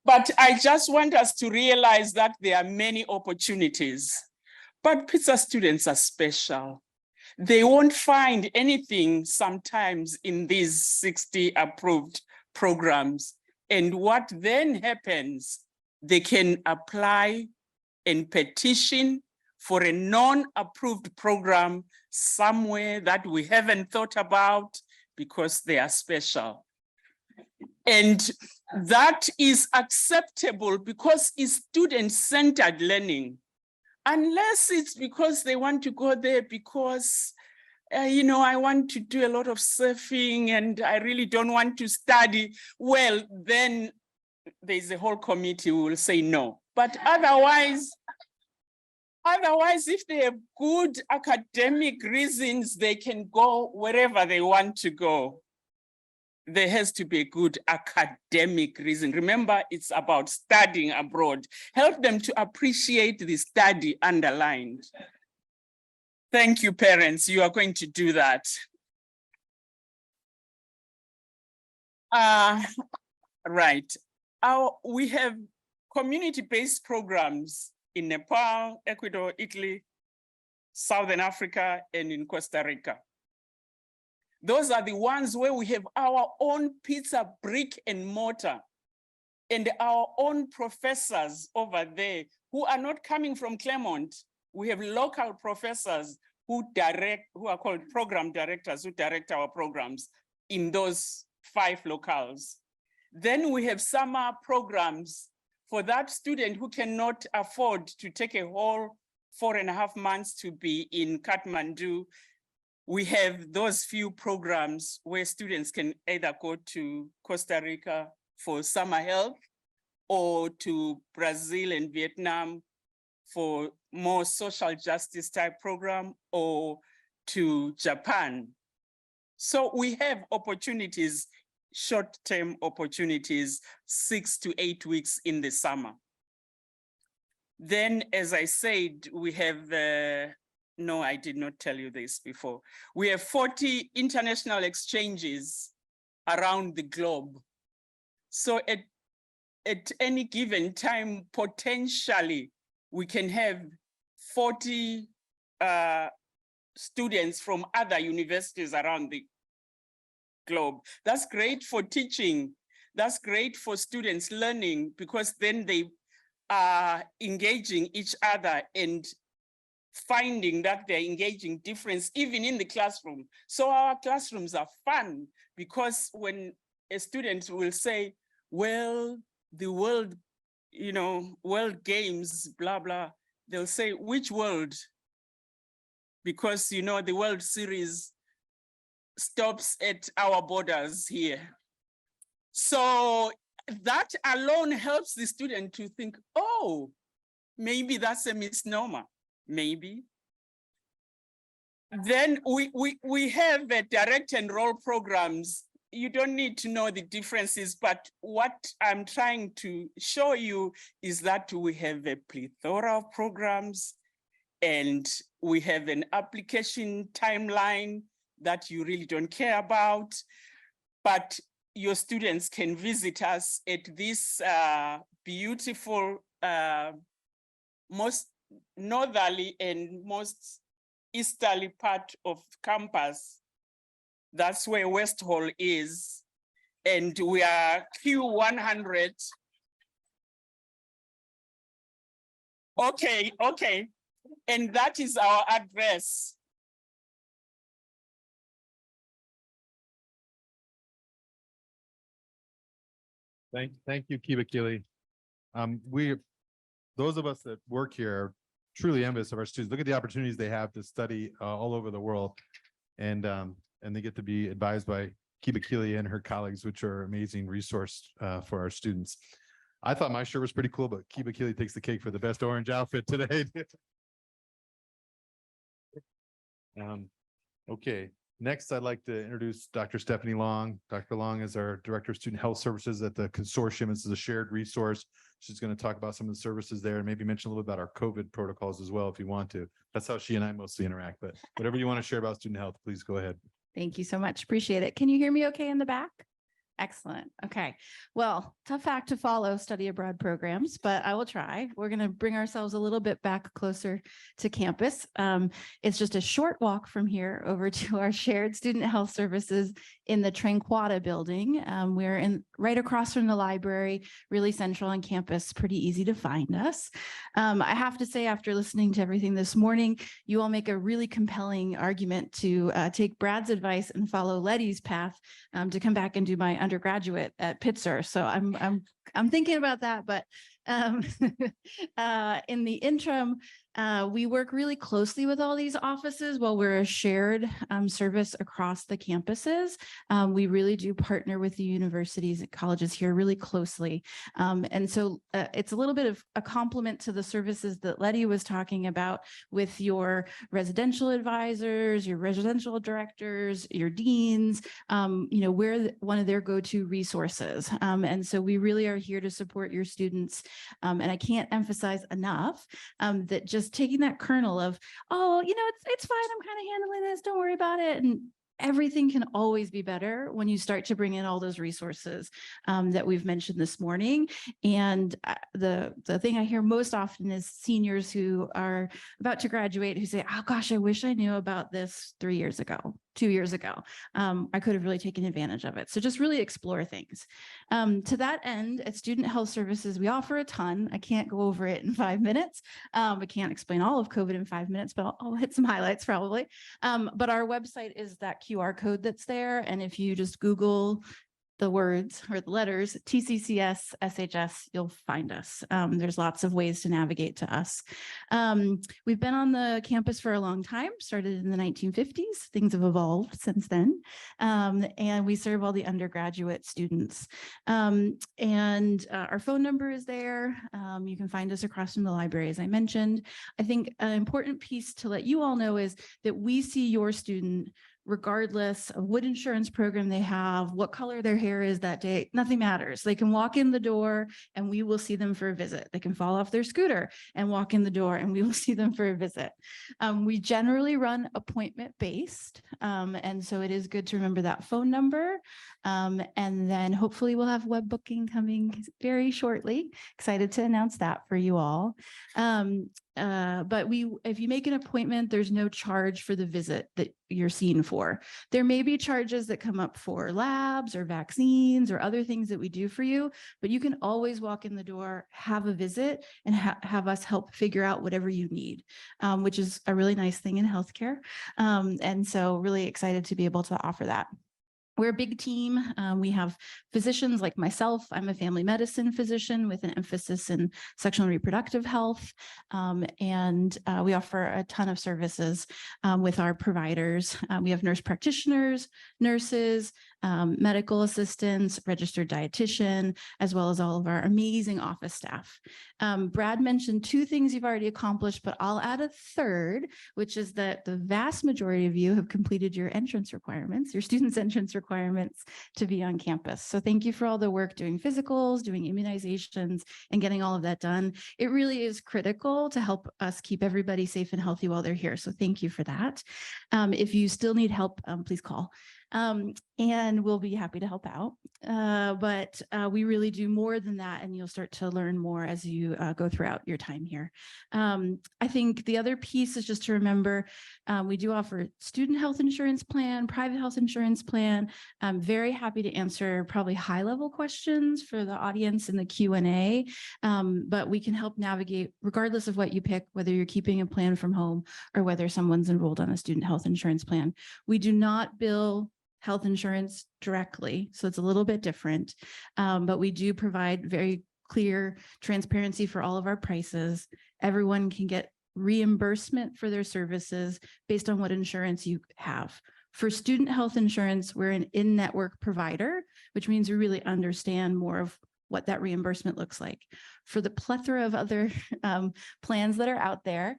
Speaker 8: But I just want us to realize that there are many opportunities. But Pitzer students are special. They won't find anything sometimes in these 60 approved programs. And what then happens, they can apply and petition for a non-approved program somewhere that we haven't thought about because they are special. And that is acceptable because it's student-centered learning. Unless it's because they want to go there because, I want to do a lot of surfing and I really don't want to study. Well, then there's a whole committee who will say no. But otherwise, if they have good academic reasons, they can go wherever they want to go. There has to be a good academic reason. Remember, it's about studying abroad. Help them to appreciate the study underlined. Thank you, parents. You are going to do that. Right. We have community-based programs in Nepal, Ecuador, Italy, Southern Africa, and in Costa Rica. Those are the ones where we have our own Pitzer brick and mortar and our own professors over there who are not coming from Claremont. We have local professors who are called program directors who direct our programs in those 5 locales. Then we have summer programs for that student who cannot afford to take a whole 4.5 months to be in Kathmandu. We have those few programs where students can either go to Costa Rica for summer health or to Brazil and Vietnam for more social justice type program, or to Japan. So we have opportunities, short-term opportunities, 6 to 8 weeks in the summer. Then, as I said, we have no, I did not tell you this before. We have 40 international exchanges around the globe. So at any given time, potentially, we can have 40 students from other universities around the globe. That's great for teaching. That's great for students learning, because then they are engaging each other and finding that they're engaging difference even in the classroom. So our classrooms are fun, because when a student will say, well, the world, world games, blah, blah, they'll say, which world? Because, the World Series stops at our borders here. So that alone helps the student to think, oh, maybe that's a misnomer. Maybe. Then we have direct enroll programs. You don't need to know the differences, but what I'm trying to show you is that we have a plethora of programs, and we have an application timeline that you really don't care about, but your students can visit us at this beautiful, most northerly and most easterly part of campus. That's where West Hall is. And we are Q100. Okay. And that is our address.
Speaker 7: Thank you, Kibakili. Those of us that work here are truly envious of our students. Look at the opportunities they have to study all over the world, and they get to be advised by Kibakili and her colleagues, which are amazing resource for our students. I thought my shirt was pretty cool, but Kibakili takes the cake for the best orange outfit today. Okay, next I'd like to introduce Dr. Stephanie Long. Dr. Long is our Director of Student Health Services at the consortium. This is a shared resource She's going to talk about some of the services there and maybe mention a little bit about our COVID protocols as well, if you want to. That's how she and I mostly interact, but whatever you want to share about student health, please go ahead.
Speaker 9: Thank you so much. Appreciate it. Can you hear me okay in the back? Excellent. Okay. Well, tough act to follow study abroad programs, but I will try. We're going to bring ourselves a little bit back closer to campus. It's just a short walk from here over to our shared student health services in the Tranquata building. We're right across from the library, really central on campus, pretty easy to find us. I have to say, after listening to everything this morning, you all make a really compelling argument to take Brad's advice and follow Letty's path to come back and do my undergraduate at Pitzer. So I'm thinking about that, but in the interim, we work really closely with all these offices while we're a shared service across the campuses. We really do partner with the universities and colleges here really closely. And so it's a little bit of a complement to the services that Letty was talking about with your residential advisors, your residential directors, your deans, we're one of their go-to resources. And so we really are here to support your students. And I can't emphasize enough that just taking that kernel of, oh, it's fine, I'm kind of handling this, don't worry about it. And everything can always be better when you start to bring in all those resources that we've mentioned this morning. And the thing I hear most often is seniors who are about to graduate who say, oh gosh, I wish I knew about this 3 years ago, 2 years ago. I could have really taken advantage of it. So just really explore things. To that end, at Student Health Services, we offer a ton. I can't go over it in 5 minutes. I can't explain all of COVID in 5 minutes, but I'll hit some highlights probably. But our website is that QR code that's there. And if you just Google the words or the letters TCCS, SHS, you'll find us. There's lots of ways to navigate to us. We've been on the campus for a long time, started in the 1950s. Things have evolved since then. And we serve all the undergraduate students. And our phone number is there. You can find us across from the library, as I mentioned. I think an important piece to let you all know is that we see your student regardless of what insurance program they have, what color their hair is that day, nothing matters. They can walk in the door and we will see them for a visit. They can fall off their scooter and walk in the door and we will see them for a visit. We generally run appointment-based. And so it is good to remember that phone number. And then hopefully we'll have web booking coming very shortly. Excited to announce that for you all. But if you make an appointment, there's no charge for the visit that you're seen for. There may be charges that come up for labs or vaccines or other things that we do for you, but you can always walk in the door, have a visit, and have us help figure out whatever you need, which is a really nice thing in healthcare. And so really excited to be able to offer that. We're a big team. We have physicians like myself. I'm a family medicine physician with an emphasis in sexual and reproductive health. And we offer a ton of services with our providers. We have nurse practitioners, nurses, medical assistants, registered dietitian, as well as all of our amazing office staff. Brad mentioned 2 things you've already accomplished, but I'll add a third, which is that the vast majority of you have completed your entrance requirements, your students' entrance requirements to be on campus. So thank you for all the work doing physicals, doing immunizations, and getting all of that done. It really is critical to help us keep everybody safe and healthy while they're here. So thank you for that. If you still need help, please call. And we'll be happy to help out. But we really do more than that, and you'll start to learn more as you go throughout your time here. I think the other piece is just to remember, we do offer student health insurance plan, private health insurance plan. I'm very happy to answer probably high-level questions for the audience in the Q&A, but we can help navigate regardless of what you pick, whether you're keeping a plan from home or whether someone's enrolled on a student health insurance plan. We do not bill health insurance directly, so it's a little bit different, but we do provide very clear transparency for all of our prices. Everyone can get reimbursement for their services based on what insurance you have. For student health insurance, we're an in-network provider, which means we really understand more of what that reimbursement looks like. For the plethora of other plans that are out there,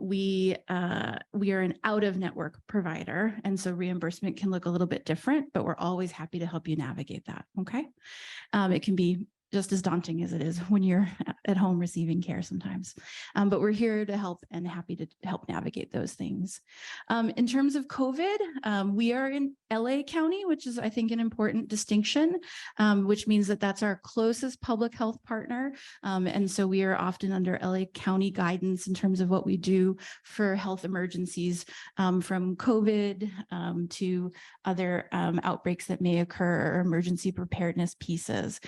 Speaker 9: we are an out-of-network provider, and so reimbursement can look a little bit different, but we're always happy to help you navigate that, okay? It can be just as daunting as it is when you're at home receiving care sometimes. But we're here to help and happy to help navigate those things. In terms of COVID, we are in LA County, which is, I think, an important distinction, which means that that's our closest public health partner. And so we are often under LA County guidance in terms of what we do for health emergencies, from COVID to other outbreaks that may occur, or emergency preparedness pieces.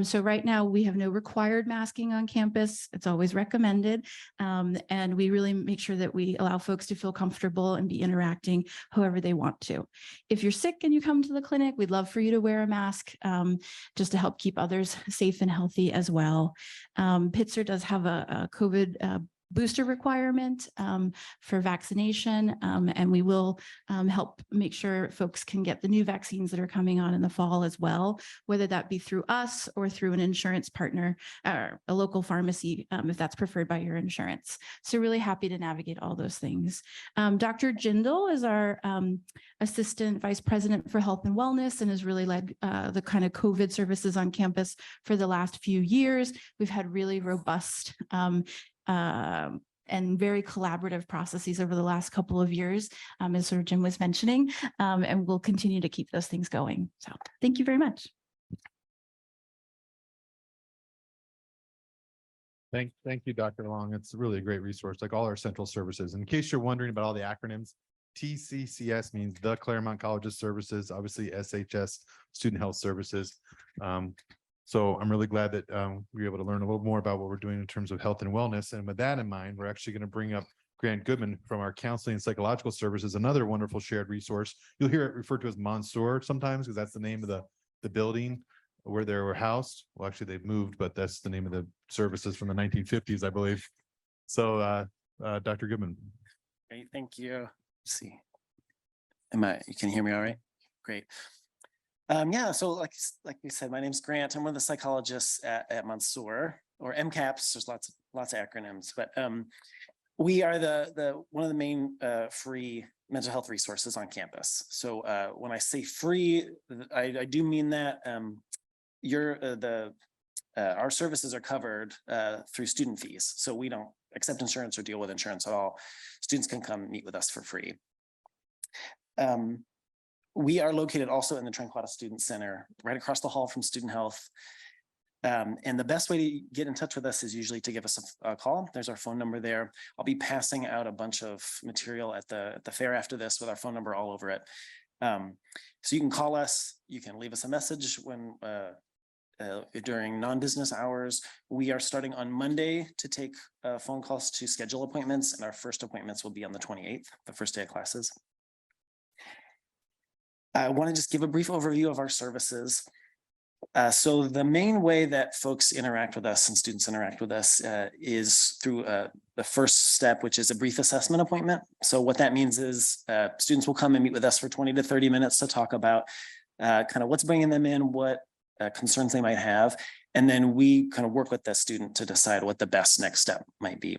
Speaker 9: So right now we have no required masking on campus. It's always recommended. And we really make sure that we allow folks to feel comfortable and be interacting however they want to. If you're sick and you come to the clinic, we'd love for you to wear a mask just to help keep others safe and healthy as well. Pitzer does have a COVID booster requirement for vaccination, and we will help make sure folks can get the new vaccines that are coming on in the fall as well, whether that be through us or through an insurance partner or a local pharmacy, if that's preferred by your insurance. So really happy to navigate all those things. Dr. Jindal is our Assistant Vice President for Health and Wellness and has really led the kind of COVID services on campus for the last few years. We've had really robust and very collaborative processes over the last couple of years, as sort of Jim was mentioning, and we'll continue to keep those things going. So thank you very much.
Speaker 7: Thank you, Dr. Long. It's really a great resource, like all our central services. In case you're wondering about all the acronyms, TCCS means the Claremont College of Services, obviously SHS, Student Health Services. So I'm really glad that we were able to learn a little more about what we're doing in terms of health and wellness. And with that in mind, we're actually going to bring up Grant Goodman from our Counseling and Psychological Services, another wonderful shared resource. You'll hear it referred to as Monsoor sometimes because that's the name of the building where they were housed. Well, actually they've moved, but that's the name of the services from the 1950s, I believe. So Dr. Goodman.
Speaker 10: Great, thank you. Let's see. You can hear me all right? Great. Yeah, so like we said, my name's Grant. I'm one of the psychologists at Monsoor, or MCAPS. There's lots of acronyms, but we are one of the main free mental health resources on campus. So when I say free, I do mean that our services are covered through student fees. So we don't accept insurance or deal with insurance at all. Students can come meet with us for free. We are located also in the Tranquata Student Center, right across the hall from Student Health. And the best way to get in touch with us is usually to give us a call. There's our phone number there. I'll be passing out a bunch of material at the fair after this with our phone number all over it. So you can call us, you can leave us a message when during non-business hours. We are starting on Monday to take phone calls to schedule appointments, and our first appointments will be on the 28th, the first day of classes. I want to just give a brief overview of our services. So the main way that folks interact with us and students interact with us is through the first step, which is a brief assessment appointment. So what that means is students will come and meet with us for 20 to 30 minutes to talk about kind of what's bringing them in, what concerns they might have. And then we kind of work with the student to decide what the best next step might be.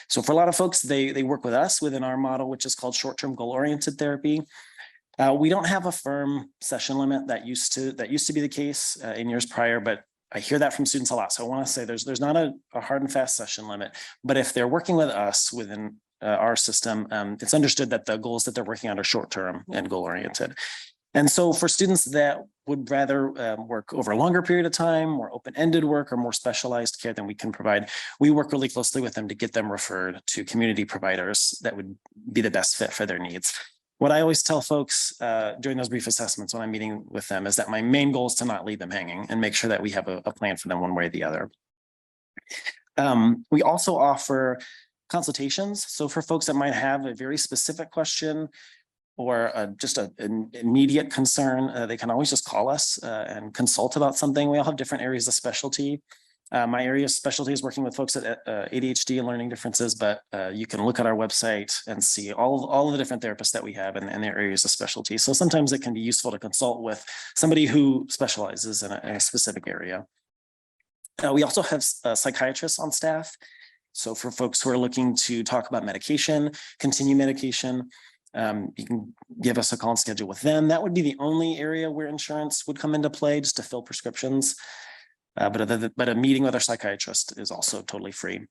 Speaker 10: So for a lot of folks, they work with us within our model, which is called short-term goal-oriented therapy. We don't have a firm session limit. That used to be the case in years prior, but I hear that from students a lot. So I want to say there's not a hard and fast session limit, but if they're working with us within our system, it's understood that the goals that they're working on are short-term and goal-oriented. And so for students that would rather work over a longer period of time, more open-ended work or more specialized care than we can provide, we work really closely with them to get them referred to community providers that would be the best fit for their needs. What I always tell folks during those brief assessments when I'm meeting with them is that my main goal is to not leave them hanging and make sure that we have a plan for them one way or the other. We also offer consultations. So for folks that might have a very specific question or just an immediate concern, they can always just call us and consult about something. We all have different areas of specialty. My area of specialty is working with folks at ADHD and learning differences, but you can look at our website and see all of the different therapists that we have and their areas of specialty. So sometimes it can be useful to consult with somebody who specializes in a specific area. We also have psychiatrists on staff. So for folks who are looking to talk about medication, continue medication, you can give us a call and schedule with them. That would be the only area where insurance would come into play, just to fill prescriptions. But a meeting with our psychiatrist is also totally free.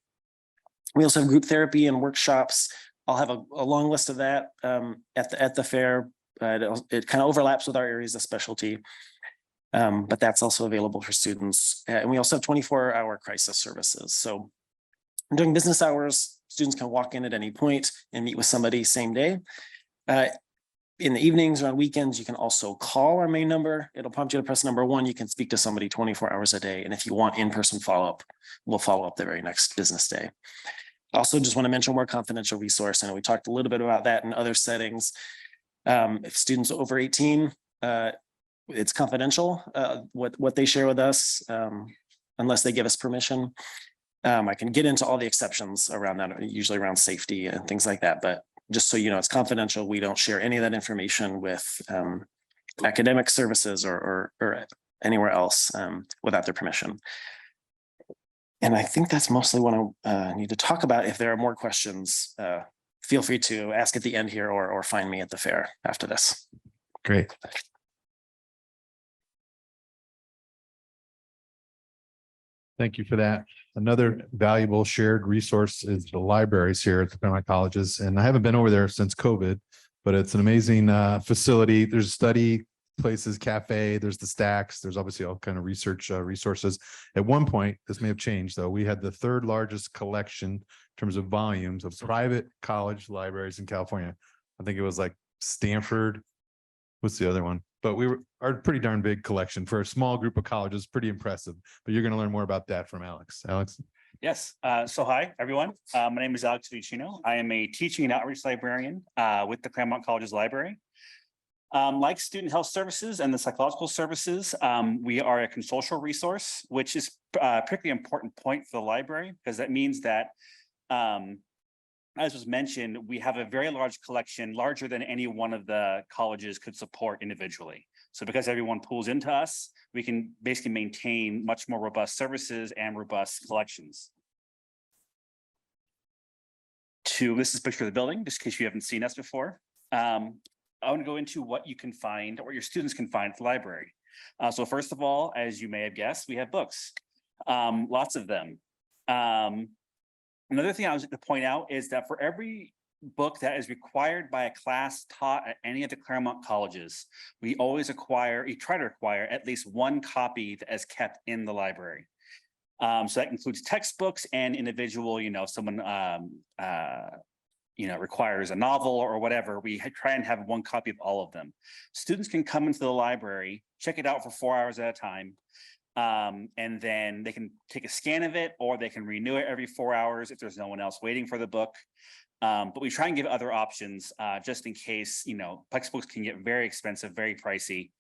Speaker 10: We also have group therapy and workshops. I'll have a long list of that at the fair. It kind of overlaps with our areas of specialty. But that's also available for students. And we also have 24-hour crisis services. So during business hours, students can walk in at any point and meet with somebody same day. In the evenings or on weekends, you can also call our main number. It'll prompt you to press number 1. You can speak to somebody 24 hours a day. And if you want in-person follow-up, we'll follow up the very next business day. Also, just want to mention more confidential resource. I know we talked a little bit about that in other settings. If students over 18, it's confidential, what they share with us, unless they give us permission. I can get into all the exceptions around that, usually around safety and things like that. But just so you know, it's confidential. We don't share any of that information with academic services or anywhere else without their permission. And I think that's mostly what I need to talk about. If there are more questions, feel free to ask at the end here or find me at the fair after this.
Speaker 7: Great. Thank you for that. Another valuable shared resource is the libraries here at the Claremont colleges. And I haven't been over there since COVID, but it's an amazing facility. There's study places, cafe, there's the stacks. There's obviously all kind of research resources. At one point, this may have changed though. We had the 3rd largest collection in terms of volumes of private college libraries in California. I think it was like Stanford. What's the other one? But we are pretty darn big collection for a small group of colleges, pretty impressive. But you're going to learn more about that from Alex. Alex?
Speaker 5: Yes. So hi, everyone. My name is Alex Vicino. I am a teaching and outreach librarian with the Claremont College's library. Like student health services and the psychological services, we are a consortial resource, which is a particularly important point for the library, because that means that as was mentioned, we have a very large collection, larger than any one of the colleges could support individually. So because everyone pulls into us, we can basically maintain much more robust services and robust collections. This is a picture of the building, just in case you haven't seen us before. I want to go into what you can find, or what your students can find at the library. So first of all, as you may have guessed, we have books, lots of them. Another thing I was going to point out is that for every book that is required by a class taught at any of the Claremont colleges, we try to acquire at least one copy that is kept in the library. So that includes textbooks and individual, if someone requires a novel or whatever, we try and have one copy of all of them. Students can come into the library, check it out for 4 hours at a time. And then they can take a scan of it, or they can renew it every 4 hours if there's no one else waiting for the book. But we try and give other options just in case, textbooks can get very expensive, very pricey.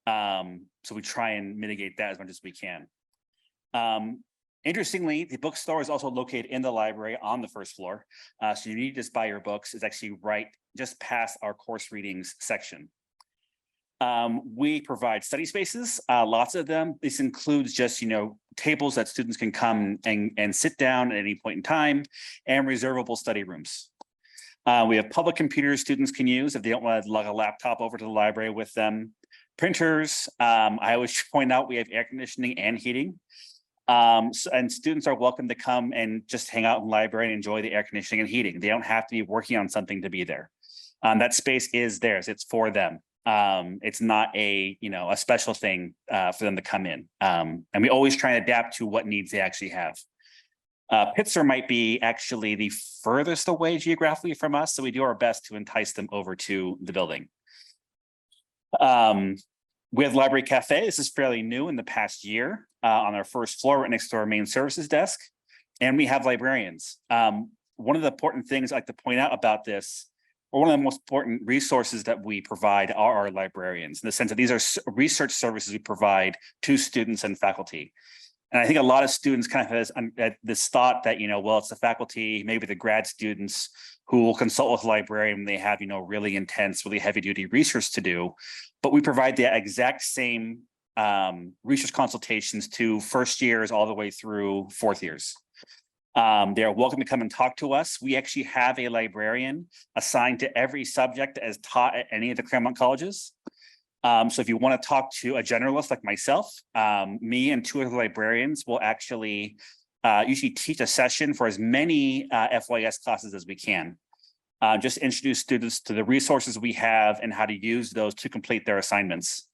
Speaker 5: So we try and mitigate that as much as we can. Interestingly, the bookstore is also located in the library on the 1st floor. So you need to just buy your books. It's actually right just past our course readings section. We provide study spaces, lots of them. This includes just, tables that students can come and sit down at any point in time, and reservable study rooms. We have public computers students can use if they don't want to lug a laptop over to the library with them. Printers, I always point out we have air conditioning and heating. And students are welcome to come and just hang out in the library and enjoy the air conditioning and heating. They don't have to be working on something to be there. That space is theirs, it's for them. It's not a special thing for them to come in. And we always try and adapt to what needs they actually have. Pitzer might be actually the furthest away geographically from us, so we do our best to entice them over to the building. We have Library Cafe. This is fairly new in the past year on our 1st floor, right next to our main services desk. And we have librarians. One of the important things I'd like to point out about this, or one of the most important resources that we provide, are our librarians, in the sense that these are research services we provide to students and faculty. And I think a lot of students kind of has this thought that, well, it's the faculty, maybe the grad students who will consult with a librarian when they have, really intense, really heavy duty research to do. But we provide the exact same research consultations to 1st years all the way through 4th years. They are welcome to come and talk to us. We actually have a librarian assigned to every subject as taught at any of the Claremont colleges. So if you want to talk to a generalist like myself, me and two other librarians will actually usually teach a session for as many FYS classes as we can. Just introduce students to the resources we have and how to use those to complete their assignments.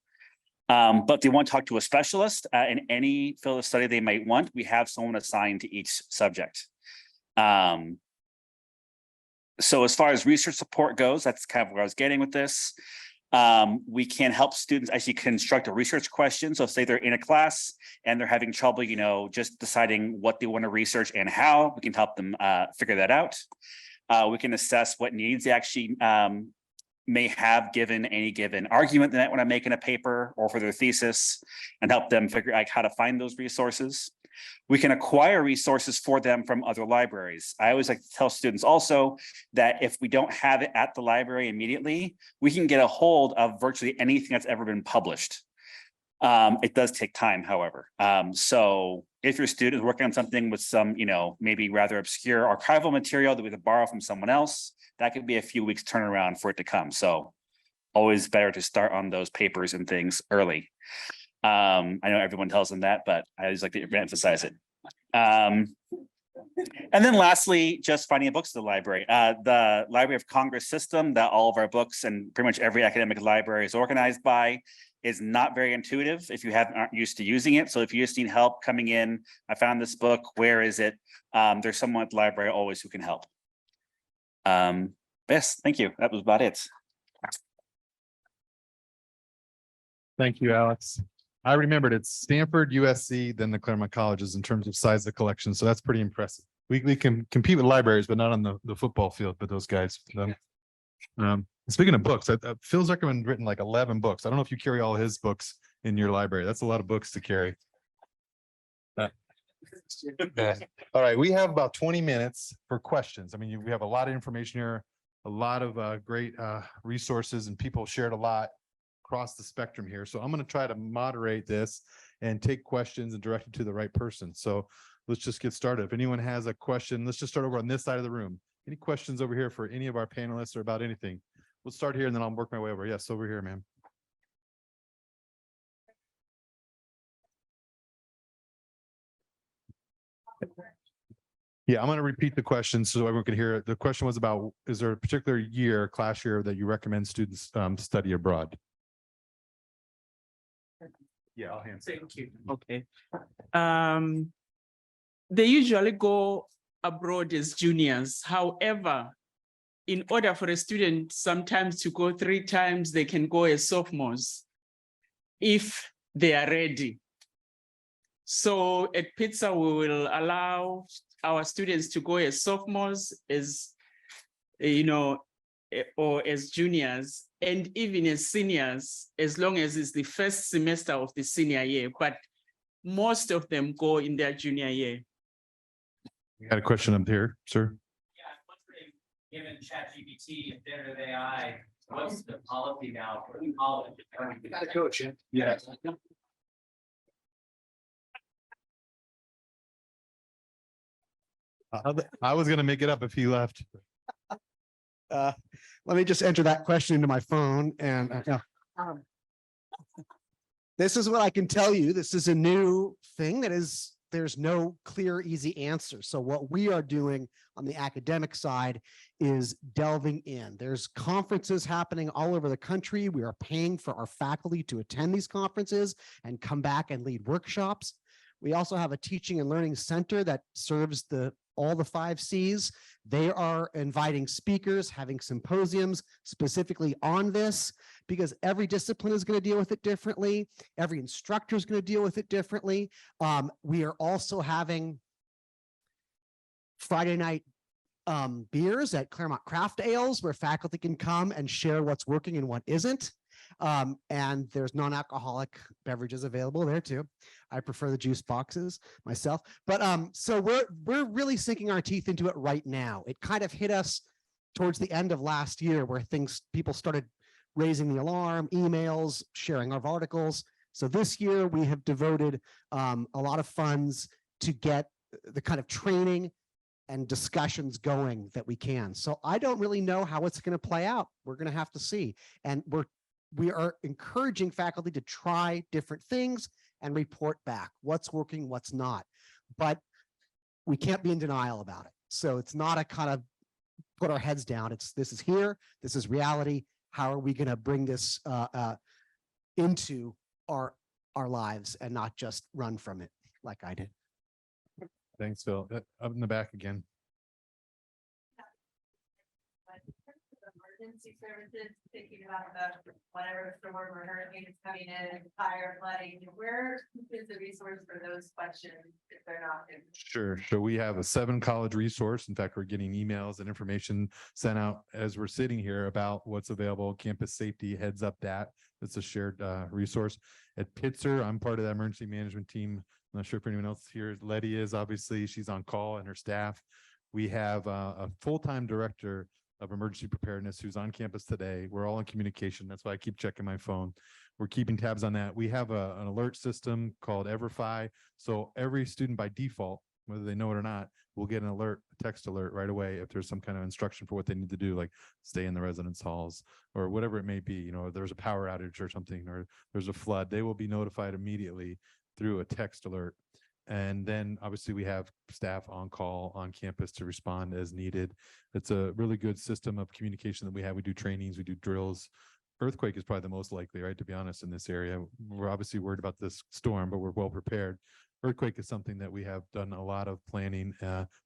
Speaker 5: But if they want to talk to a specialist in any field of study they might want, we have someone assigned to each subject. So as far as research support goes, that's kind of where I was getting with this. We can help students actually construct a research question. So say they're in a class and they're having trouble, you know, just deciding what they want to research and how, we can help them figure that out. We can assess what needs they actually may have given any given argument that they want to make in a paper or for their thesis, and help them figure out how to find those resources. We can acquire resources for them from other libraries. I always like to tell students also that if we don't have it at the library immediately, we can get a hold of virtually anything that's ever been published. It does take time, however. So if your student is working on something with some, you know, maybe rather obscure archival material that we could borrow from someone else, that could be a few weeks turnaround for it to come. So always better to start on those papers and things early. I know everyone tells them that, but I always like to emphasize it. And then lastly, just finding books at the library. The Library of Congress system that all of our books and pretty much every academic library is organized by is not very intuitive if you aren't used to using it. So if you just need help coming in, I found this book, where is it? There's someone at the library always who can help. Yes, thank you. That was about it.
Speaker 7: Thank you, Alex. I remembered it's Stanford, USC, then the Claremont colleges in terms of size of collection. So that's pretty impressive. We can compete with libraries, but not on the football field, but those guys. Speaking of books, Phil Zuckerman written like 11 books. I don't know if you carry all his books in your library. That's a lot of books to carry. All right, we have about 20 minutes for questions. I mean, we have a lot of information here, a lot of great resources, and people shared a lot across the spectrum here. So I'm going to try to moderate this and take questions and direct it to the right person. So let's just get started. If anyone has a question, let's just start over on this side of the room. Any questions over here for any of our panelists or about anything? We'll start here and then I'll work my way over. Yes, over here, ma'am. Yeah, I'm going to repeat the question so everyone can hear it. The question was about, is there a particular year, class year, that you recommend students study abroad? Yeah, I'll answer.
Speaker 8: Thank you. Okay. They usually go abroad as juniors. However, in order for a student sometimes to go 3 times, they can go as sophomores if they are ready. So at Pitzer, we will allow our students to go as sophomores, as you know, or as juniors, and even as seniors, as long as it's the first semester of the senior year. But most of them go in their junior year.
Speaker 7: You got a question up here, sir?
Speaker 11: Yeah, I'm wondering, given ChatGPT and generative AI, what's the policy now for college? You got a coach, yeah.
Speaker 7: I was going to make it up if he left.
Speaker 2: Let me just enter that question into my phone and this is what I can tell you. This is a new thing there's no clear, easy answer. So what we are doing on the academic side is delving in. There's conferences happening all over the country. We are paying for our faculty to attend these conferences and come back and lead workshops. We also have a teaching and learning center that serves all the 5 C's. They are inviting speakers, having symposiums specifically on this, because every discipline is going to deal with it differently. Every instructor is going to deal with it differently. We are also having Friday night beers at Claremont Craft Ales, where faculty can come and share what's working and what isn't. And there's non-alcoholic beverages available there too. I prefer the juice boxes myself, but so we're really sinking our teeth into it right now. It kind of hit us towards the end of last year, where people started raising the alarm, emails, sharing our articles. So this year we have devoted a lot of funds to get the kind of training and discussions going that we can. So I don't really know how it's going to play out. We're going to have to see, and we're we are encouraging faculty to try different things and report back what's working, what's not. But we can't be in denial about it. So it's not a kind of put our heads down. This is here, this is reality. How are we going to bring this into our lives and not just run from it like I did?
Speaker 7: Thanks, Phil. Up in the back again.
Speaker 12: Emergency services, thinking about the whatever storm or hurricane is coming in, fire, flooding, where is the resource for those questions if they're not in?
Speaker 7: Sure. So we have a 7-college resource. In fact, we're getting emails and information sent out as we're sitting here about what's available. Campus Safety heads up that. It's a shared resource. At Pitzer, I'm part of the emergency management team. I'm not sure if anyone else here. Letty is, obviously, she's on call, and her staff. We have a full-time director of emergency preparedness who's on campus today. We're all in communication. That's why I keep checking my phone. We're keeping tabs on that. We have an alert system called Everfi. So every student by default, whether they know it or not, will get an alert, a text alert right away if there's some kind of instruction for what they need to do, like stay in the residence halls or whatever it may be. You know, there's a power outage or something, or there's a flood, they will be notified immediately through a text alert. And then obviously we have staff on call on campus to respond as needed. It's a really good system of communication that we have. We do trainings, we do drills. Earthquake is probably the most likely, right? To be honest, in this area, we're obviously worried about this storm, but we're well prepared. Earthquake is something that we have done a lot of planning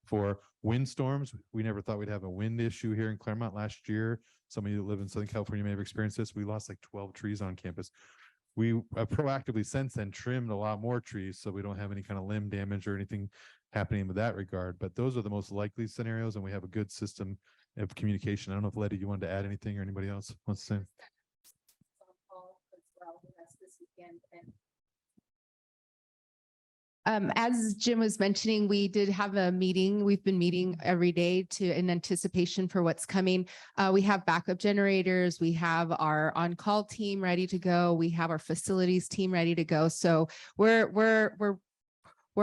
Speaker 7: for. Windstorms. We never thought we'd have a wind issue here in Claremont last year. Some of you that live in Southern California may have experienced this. We lost like 12 trees on campus. We have proactively since then trimmed a lot more trees so we don't have any kind of limb damage or anything happening with that regard. But those are the most likely scenarios, and we have a good system of communication. I don't know if Letty, you wanted to add anything or anybody else wants to say.
Speaker 6: As Jim was mentioning, we did have a meeting. We've been meeting every day in anticipation for what's coming. We have backup generators. We have our on-call team ready to go. We have our facilities team ready to go. So we're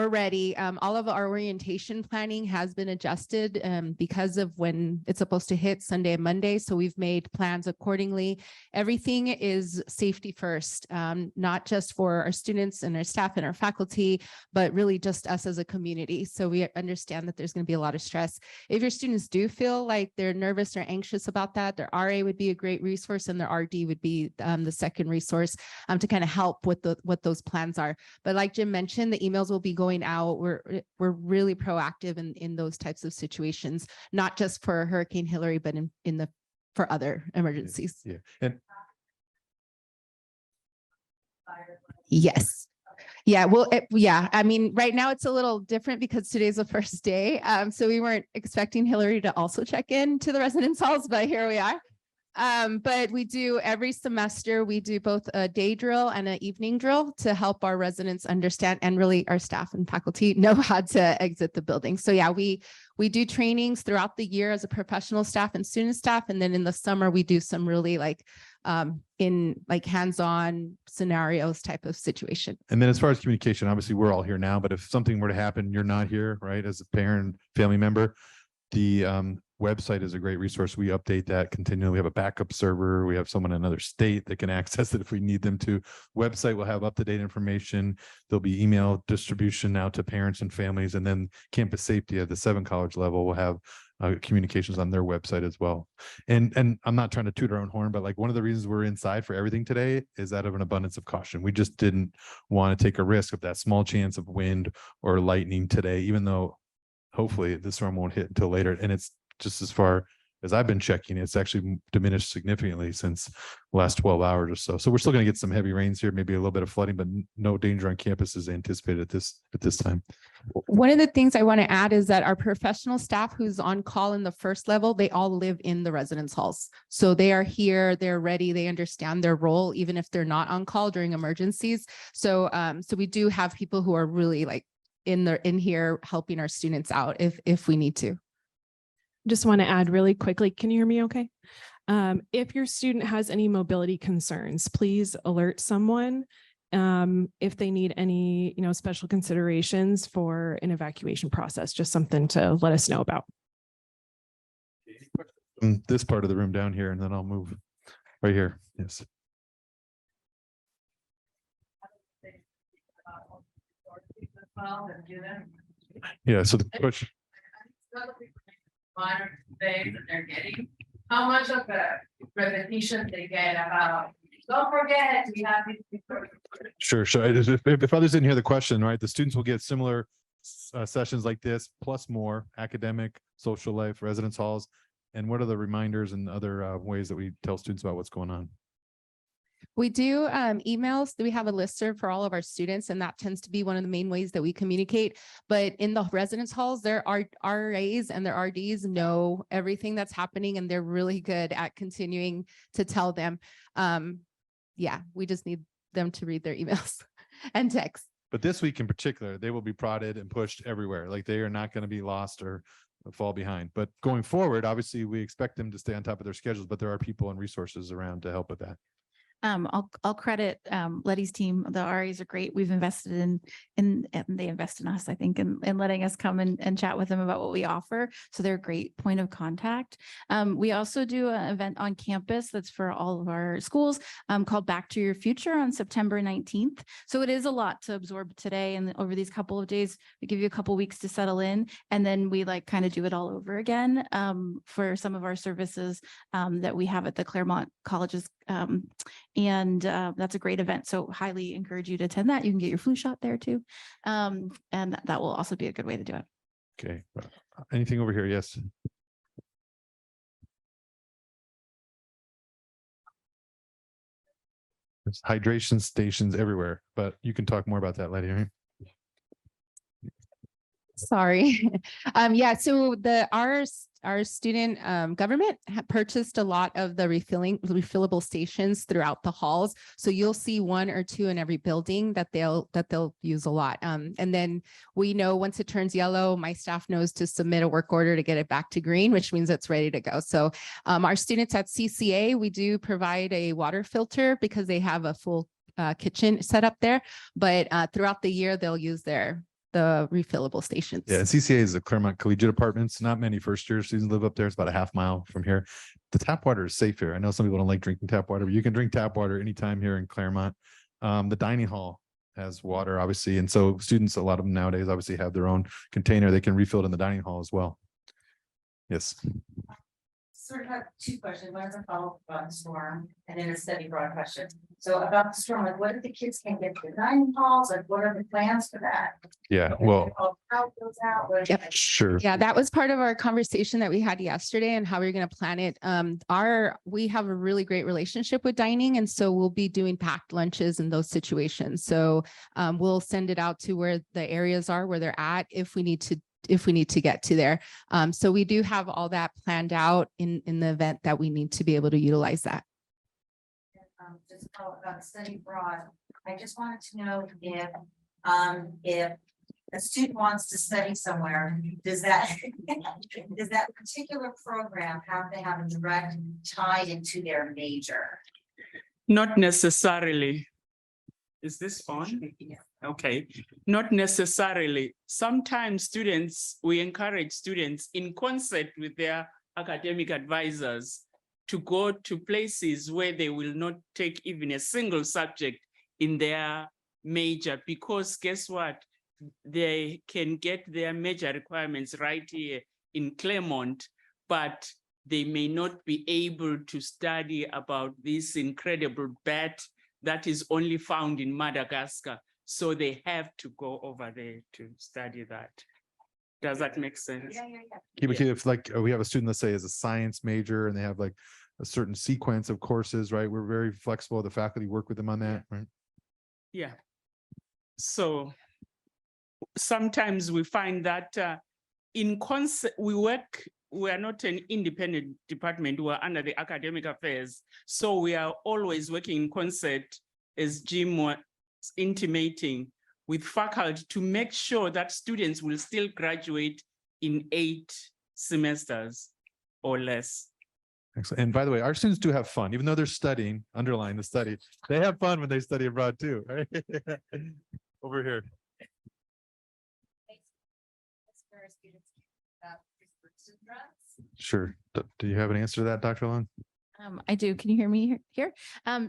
Speaker 6: ready. All of our orientation planning has been adjusted because of when it's supposed to hit Sunday and Monday. So we've made plans accordingly. Everything is safety first, not just for our students and our staff and our faculty, but really just us as a community. So we understand that there's going to be a lot of stress. If your students do feel like they're nervous or anxious about that, their RA would be a great resource, and their RD would be the second resource to kind of help with what those plans are. But like Jim mentioned, the emails will be going out. We're really proactive in those types of situations, not just for Hurricane Hillary, but for other emergencies.
Speaker 7: Yeah. And
Speaker 6: yes. Yeah, well, yeah, I mean, right now it's a little different because today's the first day. So we weren't expecting Hillary to also check in to the residence halls, but here we are. But we do every semester, we do both a day drill and an evening drill to help our residents understand, and really our staff and faculty know how to exit the building. So yeah, we do trainings throughout the year as a professional staff and student staff. And then in the summer, we do some really hands-on scenarios type of situation.
Speaker 7: And then as far as communication, obviously we're all here now, but if something were to happen, you're not here, right? As a parent, family member, the website is a great resource. We update that continually. We have a backup server. We have someone in another state that can access it if we need them to. Website will have up-to-date information. There'll be email distribution now to parents and families. And then Campus Safety at the 7-college level will have communications on their website as well. And I'm not trying to toot our own horn, but like one of the reasons we're inside for everything today is out of an abundance of caution. We just didn't want to take a risk of that small chance of wind or lightning today, even though hopefully the storm won't hit until later. And it's just as far as I've been checking, it's actually diminished significantly since the last 12 hours or so. So we're still going to get some heavy rains here, maybe a little bit of flooding, but no danger on campus is anticipated at this time.
Speaker 6: One of the things I want to add is that our professional staff who's on call in the first level, they all live in the residence halls. So they are here, they're ready, they understand their role, even if they're not on call during emergencies. So we do have people who are really in here helping our students out if we need to.
Speaker 13: Just want to add really quickly. Can you hear me okay? If your student has any mobility concerns, please alert someone if they need any, special considerations for an evacuation process, just something to let us know about.
Speaker 7: This part of the room down here, and then I'll move right here. Yes.
Speaker 12: Well, and do them.
Speaker 7: Yeah, so the question,
Speaker 12: Minor things that they're getting, how much of the repetition they get about, don't forget, we have these.
Speaker 7: sure. If others didn't hear the question, right, the students will get similar sessions like this, plus more academic, social life, residence halls. And what are the reminders and other ways that we tell students about what's going on?
Speaker 6: We do emails. We have a listserv for all of our students, and that tends to be one of the main ways that we communicate. But in the residence halls, there are RAs and their RDs know everything that's happening, and they're really good at continuing to tell them. Yeah, we just need them to read their emails and text.
Speaker 7: But this week in particular, they will be prodded and pushed everywhere. Like they are not going to be lost or fall behind. But going forward, obviously, we expect them to stay on top of their schedules, but there are people and resources around to help with that.
Speaker 9: I'll credit Letty's team. The RAs are great. We've invested in and they invest in us, I think, in letting us come and chat with them about what we offer. So they're a great point of contact. We also do an event on campus that's for all of our schools called Back to Your Future on September 19th. So it is a lot to absorb today, and over these couple of days, we give you a couple weeks to settle in, and then we like kind of do it all over again for some of our services that we have at the Claremont colleges. And that's a great event. So highly encourage you to attend that. You can get your flu shot there too. And that will also be a good way to do it.
Speaker 7: Okay. Anything over here? Yes. There's hydration stations everywhere, but you can talk more about that later. Right?
Speaker 6: Sorry. Yeah, so our student government purchased a lot of the refillable stations throughout the halls. So you'll see 1 or 2 in every building that they'll use a lot. And then we know once it turns yellow, my staff knows to submit a work order to get it back to green, which means it's ready to go. So our students at CCA, we do provide a water filter because they have a full kitchen set up there. But throughout the year, they'll use the refillable stations.
Speaker 7: Yeah, CCA is the Claremont Collegiate Apartments. Not many first-year students live up there. It's about a half mile from here. The tap water is safe here. I know some people don't like drinking tap water, but you can drink tap water anytime here in Claremont. The dining hall has water, obviously, and so students, a lot of them nowadays, obviously have their own container. They can refill it in the dining hall as well. Yes.
Speaker 12: Sort of have 2 questions. One is a follow-up about the storm, and then a study broad question. So about the storm, like what if the kids can't get to the dining halls? Like what are the plans for that?
Speaker 7: Yeah, well,
Speaker 12: How it goes out?
Speaker 6: Yep.
Speaker 7: sure.
Speaker 6: Yeah, that was part of our conversation that we had yesterday and how we're going to plan it. We have a really great relationship with dining, and so we'll be doing packed lunches in those situations. So we'll send it out to where the areas are, where they're at, if we need to get to there. So we do have all that planned out in the event that we need to be able to utilize that.
Speaker 12: Just about study abroad, I just wanted to know if a student wants to study somewhere, does that particular program have to have a direct tie into their major?
Speaker 8: Not necessarily. Is this on?
Speaker 12: Yeah.
Speaker 8: Okay, not necessarily. Sometimes we encourage students in concert with their academic advisors to go to places where they will not take even a single subject in their major, because guess what? They can get their major requirements right here in Claremont, but they may not be able to study about this incredible bat that is only found in Madagascar. So they have to go over there to study that. Does that make sense?
Speaker 12: Yeah.
Speaker 7: If like we have a student, let's say, is a science major and they have like a certain sequence of courses, right? We're very flexible. The faculty work with them on that, right?
Speaker 8: Yeah. So sometimes we find that in concert, we are not an independent department, we are under the academic affairs. So we are always working in concert, as Jim was intimating, with faculty to make sure that students will still graduate in 8 semesters or less.
Speaker 7: Excellent. And by the way, our students do have fun, even though they're studying, underline the study. They have fun when they study abroad too, right? Over here. Sure. Do you have an answer to that, Dr. Long?
Speaker 9: I do. Can you hear me here?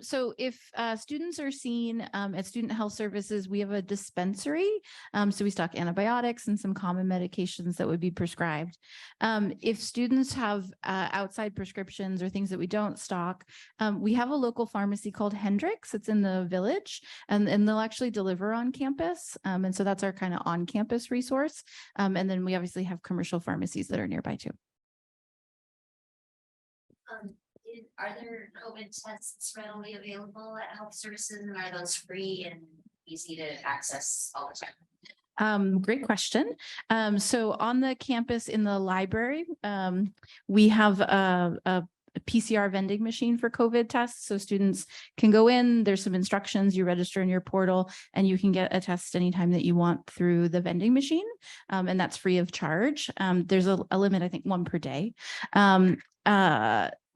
Speaker 9: So if students are seen at Student Health Services, we have a dispensary. So we stock antibiotics and some common medications that would be prescribed. If students have outside prescriptions or things that we don't stock, we have a local pharmacy called Hendrix. It's in the village, and they'll actually deliver on campus. And so that's our kind of on-campus resource. And then we obviously have commercial pharmacies that are nearby too.
Speaker 12: Are there COVID tests readily available at health services, and are those free and easy to access all the time?
Speaker 9: Great question. So on the campus in the library, we have a PCR vending machine for COVID tests. So students can go in, there's some instructions, you register in your portal, and you can get a test anytime that you want through the vending machine. And that's free of charge. There's a limit, I think 1 per day.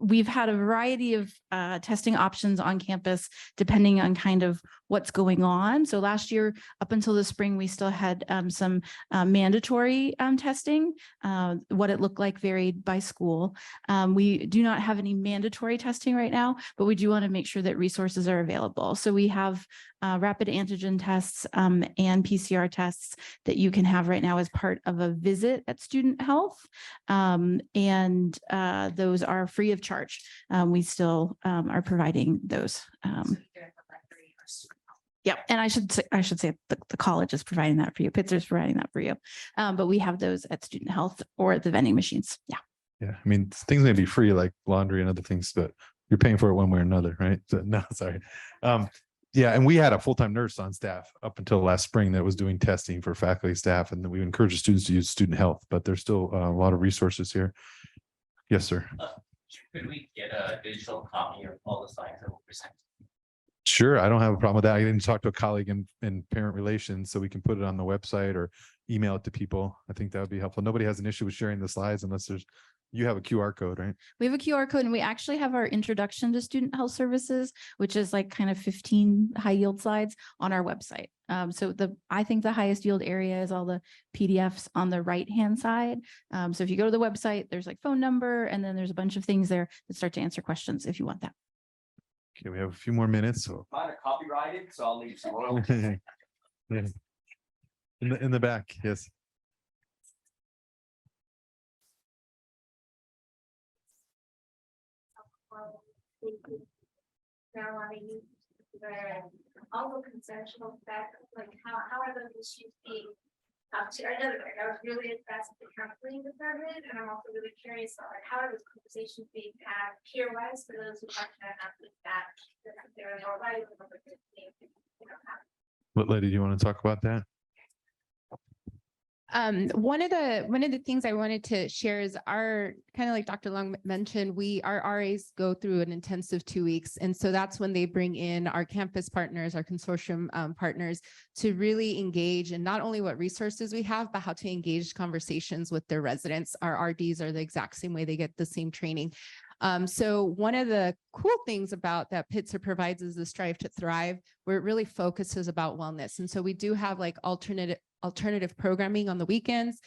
Speaker 9: We've had a variety of testing options on campus, depending on kind of what's going on. So last year, up until the spring, we still had some mandatory testing. What it looked like varied by school. We do not have any mandatory testing right now, but we do want to make sure that resources are available. So we have rapid antigen tests and PCR tests that you can have right now as part of a visit at Student Health. And those are free of charge. We still are providing those. Yeah, and I should say the college is providing that for you. Pitzer is providing that for you. But we have those at Student Health or at the vending machines. Yeah.
Speaker 7: Yeah, I mean, things may be free like laundry and other things, but you're paying for it one way or another, right? So, no, sorry. Yeah, and we had a full-time nurse on staff up until last spring that was doing testing for faculty, staff, and then we encourage the students to use Student Health, but there's still a lot of resources here. Yes, sir.
Speaker 11: Could we get a digital copy of all the slides that we'll present?
Speaker 7: Sure, I don't have a problem with that. I didn't talk to a colleague in parent relations, so we can put it on the website or email it to people. I think that would be helpful. Nobody has an issue with sharing the slides unless you have a QR code, right?
Speaker 9: We have a QR code, and we actually have our introduction to Student Health Services, which is like kind of 15 high yield slides on our website. So I think the highest yield area is all the PDFs on the right-hand side. So if you go to the website, there's like phone number, and then there's a bunch of things there that start to answer questions if you want that.
Speaker 7: Okay, we have a few more minutes. So
Speaker 4: Mine are copyrighted, so I'll leave some royalties.
Speaker 7: yeah. In the back, yes.
Speaker 12: Marijuana use, also consensual fact, like how are those issues being I know that I was really impressed with the counseling department, and I'm also really curious on like how are those conversations being had peer-wise for those who aren't not with that they're more light.
Speaker 7: What lady do you want to talk about that?
Speaker 6: One of the things I wanted to share is our kind of like Dr. Long mentioned, our RAs go through an intensive 2 weeks. And so that's when they bring in our campus partners, our consortium partners to really engage in not only what resources we have, but how to engage conversations with their residents. Our RDs are the exact same way, they get the same training. So one of the cool things about that Pitzer provides is the Strive to Thrive, where it really focuses about wellness. And so we do have like alternative programming on the weekends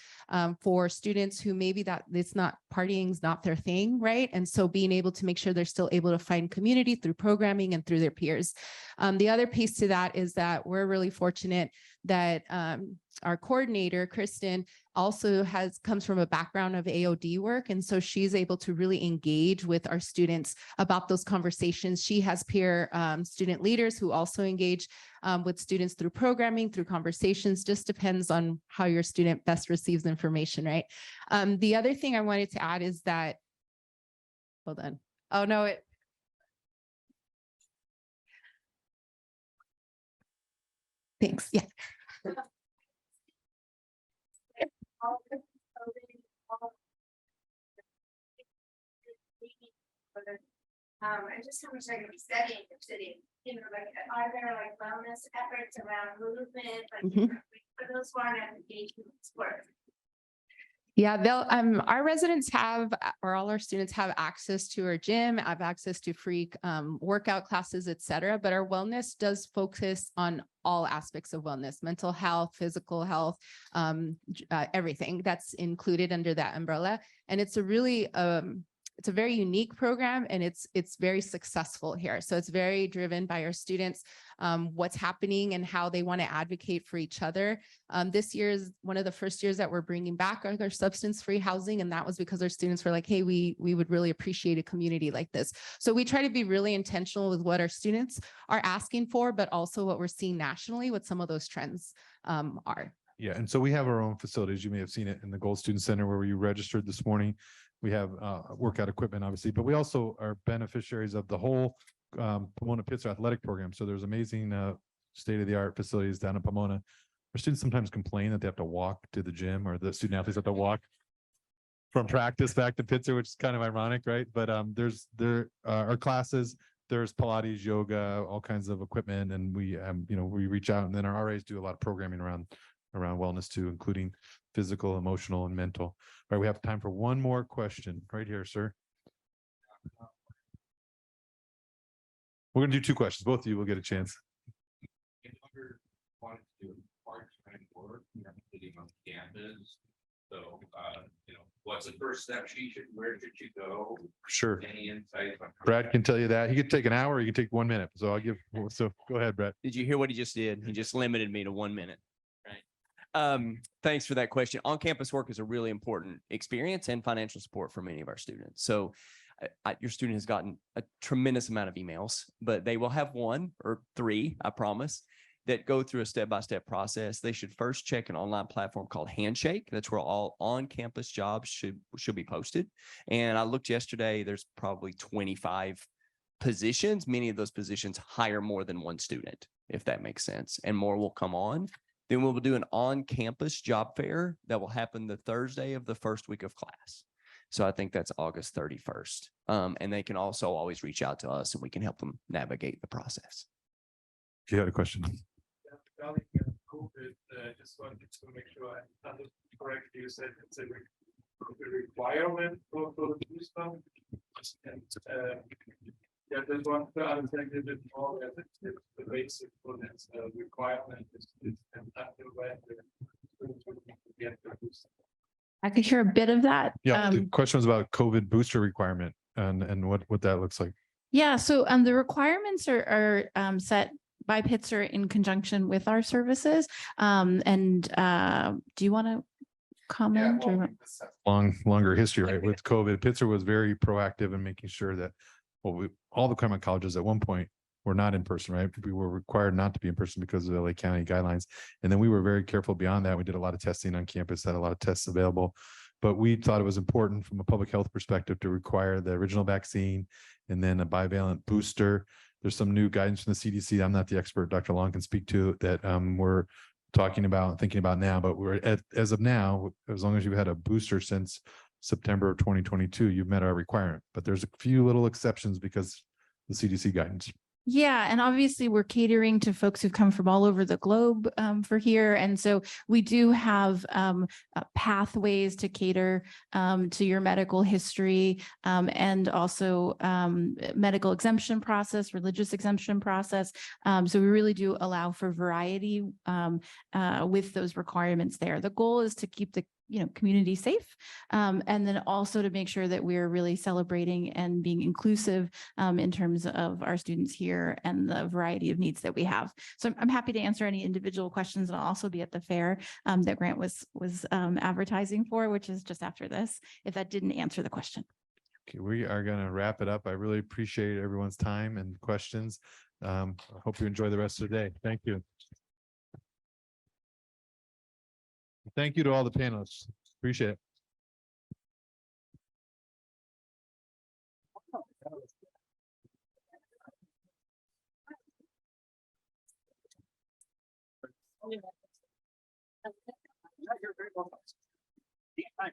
Speaker 6: for students who maybe that it's not partying's not their thing, right? And so being able to make sure they're still able to find community through programming and through their peers. The other piece to that is that we're really fortunate that our coordinator, Kristen, also comes from a background of AOD work. And so she's able to really engage with our students about those conversations. She has peer student leaders who also engage with students through programming, through conversations, just depends on how your student best receives information, right? The other thing I wanted to add is that, hold on. Oh, no, thanks, yeah.
Speaker 12: And just how much they're gonna be studying the city, you know, like, are there like wellness efforts around movement, like, for those who aren't engaged in sport?
Speaker 6: Yeah, our residents have, or all our students have access to our gym, have access to free workout classes, et cetera. But our wellness does focus on all aspects of wellness, mental health, physical health, everything that's included under that umbrella. And it's a really it's a very unique program and it's very successful here. So it's very driven by our students, what's happening and how they want to advocate for each other. This year is one of the first years that we're bringing back our substance-free housing. And that was because our students were like, hey, we would really appreciate a community like this. So we try to be really intentional with what our students are asking for, but also what we're seeing nationally, what some of those trends are.
Speaker 7: Yeah, and so we have our own facilities. You may have seen it in the Gold Student Center where you registered this morning. We have workout equipment, obviously, but we also are beneficiaries of the whole Pomona Pitzer athletic program. So there's amazing state-of-the-art facilities down in Pomona. Our students sometimes complain that they have to walk to the gym, or the student athletes have to walk from practice back to Pitzer, which is kind of ironic, right? But there are classes. There's Pilates, yoga, all kinds of equipment, and we we reach out, and then our RAs do a lot of programming around wellness too, including physical, emotional, and mental. All right, we have time for one more question right here, sir. We're gonna do two questions. Both of you will get a chance.
Speaker 14: So, what's the first step where should you go?
Speaker 7: Sure.
Speaker 14: Any insight?
Speaker 7: Brad can tell you that. He could take an hour, he could take 1 minute. So go ahead, Brad.
Speaker 4: Did you hear what he just did? He just limited me to 1 minute. Right. Thanks for that question. On-campus work is a really important experience and financial support for many of our students. So your student has gotten a tremendous amount of emails, but they will have 1 or 3, I promise, that go through a step-by-step process. They should first check an online platform called Handshake. That's where all on-campus jobs should be posted. And I looked yesterday, there's probably 25 positions. Many of those positions hire more than 1 student, if that makes sense, and more will come on. Then we'll do an on-campus job fair that will happen the Thursday of the first week of class. So I think that's August 31st. And they can also always reach out to us and we can help them navigate the process.
Speaker 7: You had a question.
Speaker 14: Regarding COVID, just wanted to make sure I understood correctly. You said it's a requirement for the booster. And there's one to understand a bit more. The basic for this requirement is until when we get the booster.
Speaker 9: I could hear a bit of that.
Speaker 7: Yeah, the question was about COVID booster requirement and what that looks like.
Speaker 9: Yeah, so the requirements are set by Pitzer in conjunction with our services. Do you want to comment?
Speaker 7: Longer history, right? With COVID, Pitzer was very proactive in making sure that all the Claremont colleges at one point were not in person, right? We were required not to be in person because of the LA County guidelines. And then we were very careful beyond that. We did a lot of testing on campus, had a lot of tests available, but we thought it was important from a public health perspective to require the original vaccine and then a bivalent booster. There's some new guidance from the CDC. I'm not the expert, Dr. Long can speak to, that we're talking about, thinking about now, but as of now, as long as you've had a booster since September of 2022, you've met our requirement, but there's a few little exceptions because the CDC guidance.
Speaker 9: Yeah, and obviously we're catering to folks who've come from all over the globe for here. And so we do have pathways to cater to your medical history and also medical exemption process, religious exemption process. So we really do allow for variety with those requirements there. The goal is to keep the community safe. And then also to make sure that we're really celebrating and being inclusive in terms of our students here and the variety of needs that we have. So I'm happy to answer any individual questions, and I'll also be at the fair that Grant was advertising for, which is just after this, if that didn't answer the question.
Speaker 7: Okay, we are going to wrap it up. I really appreciate everyone's time and questions. I hope you enjoy the rest of the day. Thank you. Thank you to all the panelists. Appreciate it.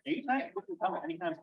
Speaker 5: Anytime, anytime.